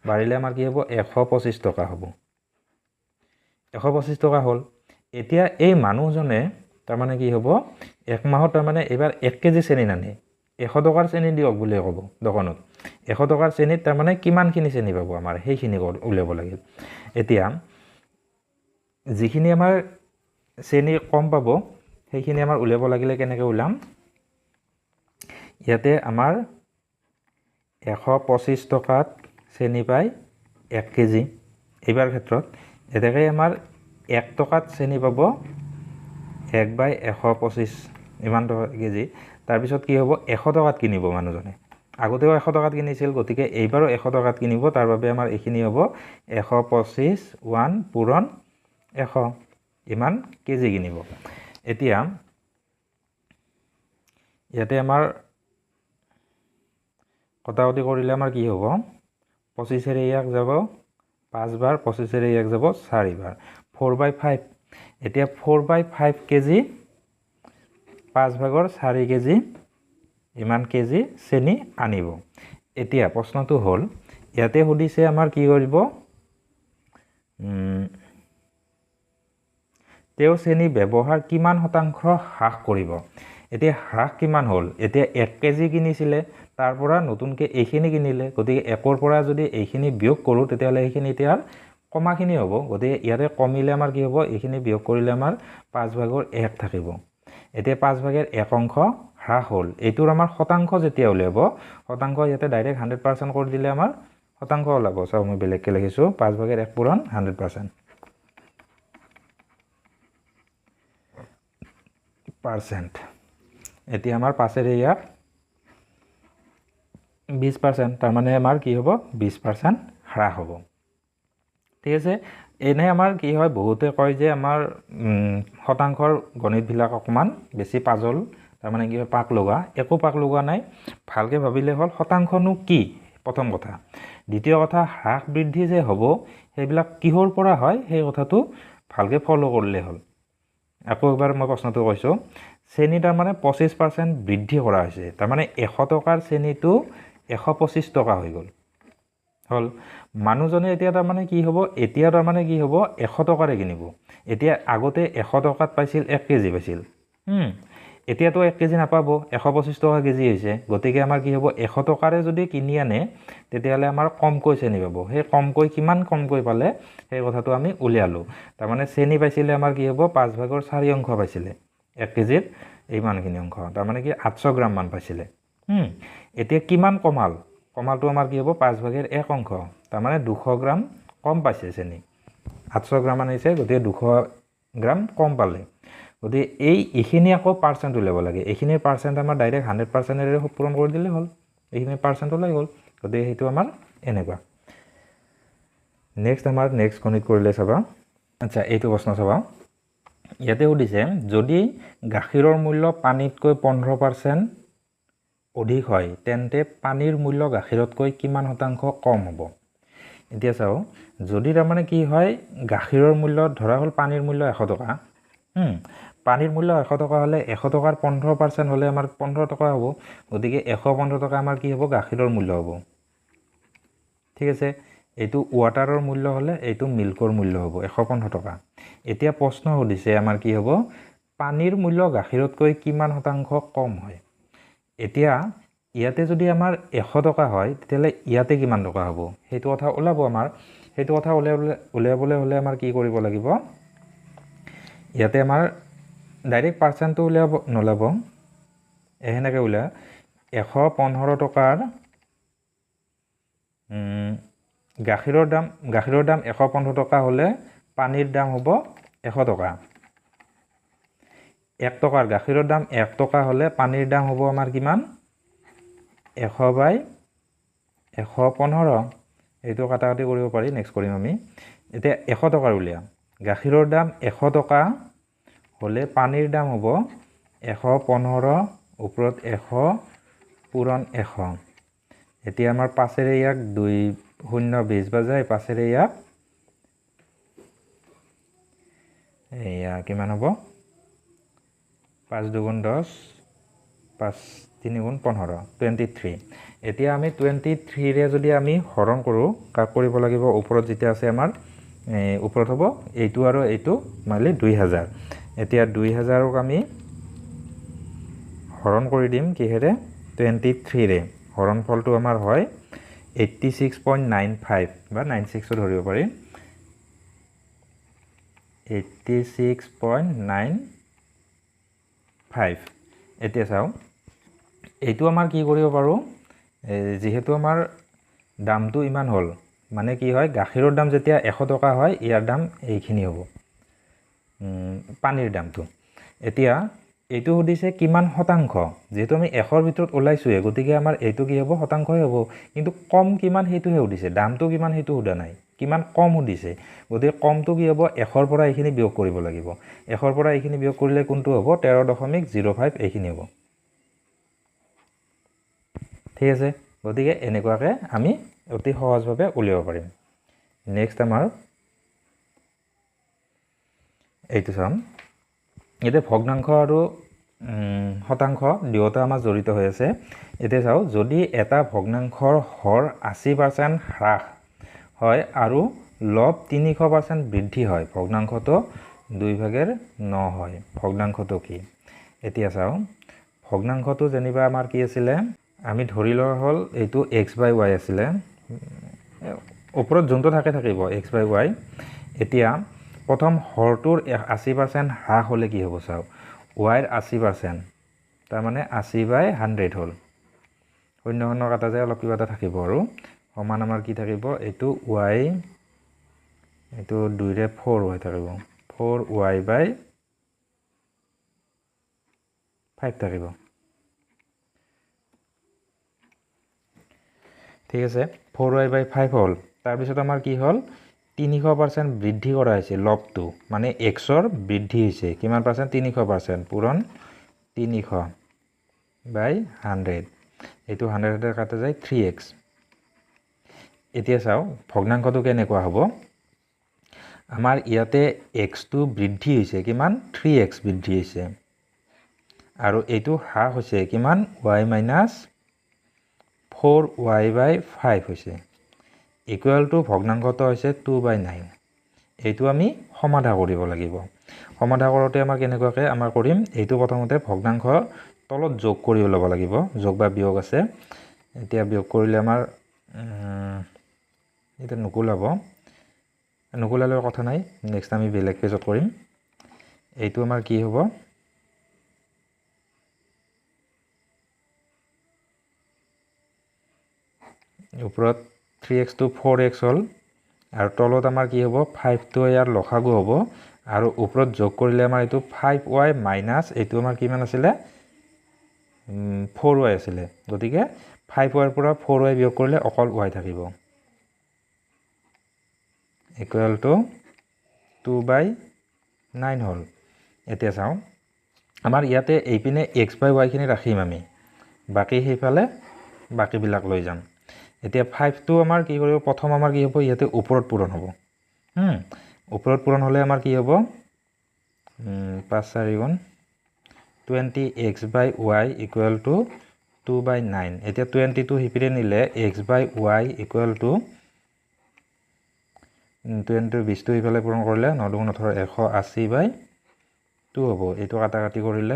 বাঢ়িলে আমাৰ কি হ'ব 125 টকা হ'ব 125 টকা হ'ল এতিয়া এই মানুহজনে তাৰমানে কি হ'ব এক মাহত তাৰমানে এবাৰ 1 কেজি চেনি নানে 100 টকাৰ চেনি দিয়ক বুলি ক'ব দোকানত 100 টকাৰ চেনিত তাৰমানে কিমানখিনি চেনি পাব আমাৰ সেইখিনি উলিয়াব লাগে এতিয়া যিখিনি আমাৰ চেনি কম পাব সেইখিনি আমাৰ উলিয়াব লাগিলে কেনেকৈ উলাম ইয়াতে আমাৰ 125 টকাত চেনি পাই 1 কেজি এইবাৰ ক্ষেত্ৰত এতেকে আমাৰ 1 টকাত চেনি পাব 1/125 ইমান টকা কেজি তাৰপিছত কি হ'ব 100 টকাত কিনিব মানুহজনে আগতেও 100 টকাত কিনিছিল গতিকে এইবাৰো 100 টকাত কিনিব তাৰ বাবে আমাৰ এইখিনি হ'ব 125 1 পূৰণ 100 ইমান কেজি কিনিব এতিয়া ইয়াতে আমাৰ কটাকটি কৰিলে আমাৰ কি হ'ব 25 ইয়াক যাব 5 বাৰ 25 ইয়াক যাব 4 বাৰ 4/5 এতিয়া 4/5 কেজি 5/4 কেজি ইমান কেজি চেনি আনিব এতিয়া প্ৰশ্নটো হ'ল ইয়াতে সুধিছে আমাৰ কি কৰিব তেওঁ চেনি ব্যৱহাৰ কিমান শতাংশ হ্ৰাস কৰিব এতিয়া হ্ৰাস কিমান হ'ল এতিয়া 1 কেজি কিনিছিলে তাৰ পৰা নতুনকৈ এইখিনি কিনিলে গতিকে 1ৰ পৰা যদি এইখিনি বিয়োগ কৰোঁ তেতিয়াহ'লে এইখিনি এতিয়া কমাখিনি হ'ব গতিকে ইয়াতে কমিলে আমাৰ কি হ'ব এইখিনি বিয়োগ কৰিলে আমাৰ 5/1 থাকিব এতিয়া 5/1 অংশ হ্ৰাস হ'ল এইটোৰ আমাৰ শতাংশ যেতিয়া উলিয়াব শতাংশ ইয়াতে ডাইৰেক্ট 100% কৰি দিলে আমাৰ শতাংশ ওলাব চাওক মই বেলেগকৈ লিখিছোঁ 5/1 পূৰণ 100% পাৰ্চেণ্ট এতিয়া আমাৰ 5ৰে ইয়াত 20% তাৰমানে আমাৰ কি হ'ব 20% হ্ৰাস হ'ব ঠিক আছে এনে আমাৰ কি হয় বহুতে কয় যে আমাৰ শতাংশৰ গণিতবিলাক অকমান বেছি পাজল তাৰমানে কি হয় পাক লগা একো পাক লগা নাই ভালকৈ ভাবিলে হ'ল শতাংশনো কি প্ৰথম কথা দ্বিতীয় কথা হ্ৰাস বৃদ্ধি যে হ'ব সেইবিলাক কিহৰ পৰা হয় সেই কথাটো ভালকৈ ফলো কৰিলে হ'ল আকৌ এবাৰ মই প্ৰশ্নটো কৈছোঁ চেনি তাৰমানে 25% বৃদ্ধি কৰা হৈছে তাৰমানে 100 টকাৰ চেনিটো 125 টকা হৈ গ'ল হল মানুহজনে এতিয়া তাৰমানে কি হ'ব এতিয়া তাৰমানে কি হ'ব 100 টকাৰে কিনিব এতিয়া আগতে 100 টকাত পাইছিল 1 কেজি পাইছিল এতিয়াতো 1 কেজি নাপাব 125 টকা কেজি হৈছে গতিকে আমাৰ কি হ'ব 100 টকাৰে যদি কিনি আনে তেতিয়াহ'লে আমাৰ কমকৈ চেনি পাব সেই কমকৈ কিমান কমকৈ পালে সেই কথাটো আমি উলিয়ালোঁ তাৰমানে চেনি পাইছিলে আমাৰ কি হ'ব 5/4 অংশ পাইছিলে 1 কেজিত এইমানখিনি অংশ তাৰমানে কি 800 গ্ৰাম মান পাইছিলে এতিয়া কিমান কমালটো আমাৰ কি হ'ব 5/1 অংশ তাৰমানে 200 গ্ৰাম কম পাইছে চেনি 800 গ্ৰাম আনিছে গতিকে 200 গ্ৰাম কম পালে গতিকে এইখিনি আকৌ পাৰ্চেণ্ট উলিয়াব লাগে এইখিনিৰ পাৰ্চেণ্ট আমাৰ ডাইৰেক্ট 100%ৰে পূৰণ কৰি দিলে হ'ল এইখিনি পাৰ্চেণ্ট ওলাই গ'ল গতিকে সেইটো আমাৰ এনেকুৱা নেক্সট আমাৰ নেক্সট গণিত কৰিলে চাবা আচ্ছা এইটো প্ৰশ্ন চাবা ইয়াতে সুধিছে যদি গাখীৰৰ মূল্য পানীতকৈ 15% অধিক হয় তেন্তে পানীৰ মূল্য গাখীৰতকৈ কিমান শতাংশ কম হ'ব এতিয়া চাও যদি তাৰমানে কি হয় গাখীৰৰ মূল্য ধৰা হ'ল পানীৰ মূল্য 100 টকা পানীৰ মূল্য 100 টকা হ'লে 100 টকাৰ 15% হ'লে আমাৰ 15 টকা হ'ব গতিকে 115 টকা আমাৰ কি হ'ব গাখীৰৰ মূল্য হ'ব ঠিক আছে এইটো ওয়াটাৰৰ মূল্য হ'লে এইটো মিল্কৰ মূল্য হ'ব 115 টকা এতিয়া প্ৰশ্ন সুধিছে আমাৰ কি হ'ব পানীৰ মূল্য গাখীৰতকৈ কিমান শতাংশ কম হয় এতিয়া ইয়াতে যদি আমাৰ 100 টকা হয় তেতিয়াহ'লে ইয়াতে কিমান টকা হ'ব সেইটো কথা ওলাব আমাৰ সেইটো কথা উলিয়াবলৈ হ'লে আমাৰ কি কৰিব লাগিব ইয়াতে আমাৰ ডাইৰেক্ট পাৰ্চেণ্টটো উলিয়াব নলাব এনেকৈ উলিয়া 115 টকাৰ গাখীৰৰ দাম 115 টকা হ'লে পানীৰ দাম হ'ব 100 টকা 1 টকাৰ গাখীৰৰ দাম 1 টকা হ'লে পানীৰ দাম হ'ব আমাৰ কিমান 100/115 এইটো কাটাকাটি কৰিব পাৰি নেক্সট কৰিম আমি এতিয়া 100 টকাৰ উলিয়া গাখীৰৰ দাম 100 টকা হ'লে পানীৰ দাম হ'ব 115 ওপৰত 100 পূৰণ 100 এতিয়া আমাৰ 5ৰে ইয়াক 2 0 20 বাজায় 5ৰে ইয়াক এয়া কিমান হ'ব 5 2 10 5 3 15 23 এতিয়া আমি 23 ৰে যদি আমি হৰণ কৰোঁ কাক কৰিব লাগিব ওপৰত যেতিয়া আছে আমাৰ ওপৰত হ'ব এইটো আৰু এইটো মানে 2000 এতিয়া 2000ক আমি হৰণ কৰি দিম কিহেৰে 23 ৰে হৰণ ফলটো আমাৰ হয় 86.95 বা 96 ধৰিব পাৰি 86.95 এতিয়া চাও এইটো আমাৰ কি কৰিব পাৰো যেহেতু আমাৰ দামটো ইমান হ'ল মানে কি হয় গাখীৰৰ দাম যেতিয়া 100 টকা হয় ইয়াৰ দাম এইখিনি হ'ব পানীৰ দামটো এতিয়া এইটো সুধিছে কিমান শতাংশ যেহেতু আমি 100ৰ ভিতৰত ওলাইছোৱে গতিকে আমাৰ এইটো কি হ'ব শতাংশই হ'ব কিন্তু কম কিমান সেইটোহে সুধিছে দামটো কিমান সেইটো সোধা নাই কিমান কম সুধিছে গতিকে কমটো কি হ'ব 100ৰ পৰা এইখিনি বিয়োগ কৰিব লাগিব 100ৰ পৰা এইখিনি বিয়োগ কৰিলে কোনটো হ'ব 13.05 এইখিনি হ'ব ঠিক আছে গতিকে এনেকুৱাকৈ আমি অতি সহজভাৱে উলিয়াব পাৰিম নেক্সট আমাৰ এইটো চাম এতিয়া ভগ্নাংশ আৰু শতাংশ দুয়োটা আমাৰ জড়িত হৈ আছে এতিয়া চাও যদি এটা ভগ্নাংশৰ হৰ 80% হ্ৰাস হয় আৰু লব 300% বৃদ্ধি হয় ভগ্নাংশটো 2/9 হয় ভগ্নাংশটো কি এতিয়া চাও ভগ্নাংশটো যেনিবা আমাৰ কি আছিলে আমি ধৰি লোৱা হ'ল এইটো x/y আছিলে ওপৰত যোনটো থাকিব x/y এতিয়া প্ৰথম হৰটোৰ 80% হ্ৰাস হ'লে কি হ'ব চাও y ৰ 80% তাৰ মানে 80/100 হ'ল শূন্য শূন্য কাটা যায় অলপ কিবা এটা থাকিব আৰু সমান আমাৰ কি থাকিব এইটো y এইটো 2 ৰে 4y থাকিব 4y/5 থাকিব ঠিক আছে 4y/5 হল তাৰ পিছত আমাৰ কি হল 300% বৃদ্ধি কৰা হৈছে লবটো মানে x ৰ বৃদ্ধি হৈছে কিমান পাৰ্চেন্ট 300% পূৰণ 300/100 এইটো 100 এ কাটা যায় 3x এতিয়া চাও ভগ্নাংশটো কেনেকুৱা হ'ব আমাৰ ইয়াতে x টো বৃদ্ধি হৈছে কিমান 3x বৃদ্ধি হৈছে আৰু এইটো হ্ৰাস হৈছে কিমান y - 4y/5 হৈছে ইকুৱেল টু ভগ্নাংশটো হৈছে 2/9 এইটো আমি সমাধা কৰিব লাগিব সমাধা কৰোতে আমাৰ কেনেকুৱাকে আমাৰ কৰিম এইটো প্ৰথমতে ভগ্নাংশ তলত যোগ কৰি ল'ব লাগিব যোগ বা বিয়োগ আছে এতিয়া বিয়োগ কৰিলে আমাৰ এটা নুকুলালে কথা নাই নেক্সট আমি বেলেগ পেজত কৰিম এইটো আমাৰ কি হ'ব ওপৰত 3x to 4x হল আৰু তলত আমাৰ কি হ'ব 5 টো ইয়াৰ লসাগু হ'ব আৰু ওপৰত যোগ কৰিলে আমাৰ এইটো 5y মাইনাস এইটো আমাৰ কিমান আছিল 4y আছিল গতিকে 5y ৰ পৰা 4y বিয়োগ কৰিলে অকল y থাকিব ইকুৱেল টু 2/9 হল এতিয়া চাও আমাৰ ইয়াতে এইপিনে x/y খিনি ৰাখিম আমি বাকি হেইফালে বাকি বিলাক লৈ যাম এতিয়া 5 টো আমাৰ কি কৰিব প্ৰথম আমাৰ কি হ'ব ইয়াতে ওপৰত পূৰণ হ'ব ওপৰত পূৰণ হলে আমাৰ কি হ'ব 5 4 গুণ 20x/y ইকুৱেল টু 2/9 এতিয়া 22 হিপিৰে নিলে x/y ইকুৱেল টু 20 টো ইফালে পূৰণ কৰিলে 9 2 18 180/2 হ'ব এইটো কাটা কাটি কৰিলে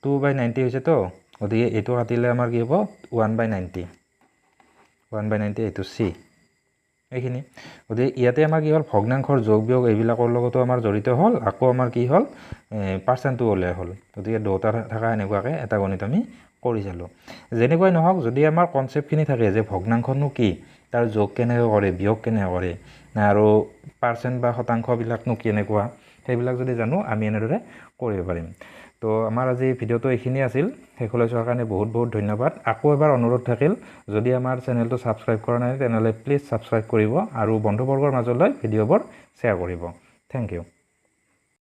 2/90 হৈছে তো গতিকে এইটো কাটিলে আমাৰ কি হ'ব 1/90 এইটো c এইখিনি গতিকে ইয়াতে আমাৰ কি হ'ল ভগ্নাংশৰ যোগ বিয়োগ এইবিলাকৰ লগতো আমাৰ জড়িত হ'ল আকৌ আমাৰ কি হ'ল পাৰ্চেন্টটো ওলাই হ'ল গতিকে দুটা থাকা এনেকুৱাকে এটা গণিত আমি কৰি চালো যেনেকৈ নহওক যদি আমাৰ কনসেপ্টখিনি থাকে যে ভগ্নাংশনো কি তাৰ যোগ কেনেকৈ কৰে বিয়োগ কেনেকৈ কৰে আৰু পাৰ্চেন্ট বা শতাংশ বিলাকনো কেনেকুৱা সেইবিলাক যদি জানো আমি এনেদৰে কৰিব পাৰিম তো আমাৰ আজি ভিডিওটো এইখিনি আছিল হেকলৈ চোৱাৰ কাৰণে বহুত বহুত ধন্যবাদ আকৌ এবাৰ অনুৰোধ থাকিল যদি আমাৰ চেনেলটো সাবস্ক্ৰাইব কৰা নাই তেনেহলে প্লিজ সাবস্ক্ৰাইব কৰিব আৰু বন্ধুবৰ্গৰ মাজলৈ ভিডিওবোৰ শ্বেয়াৰ কৰিব থ্যাংক ইউ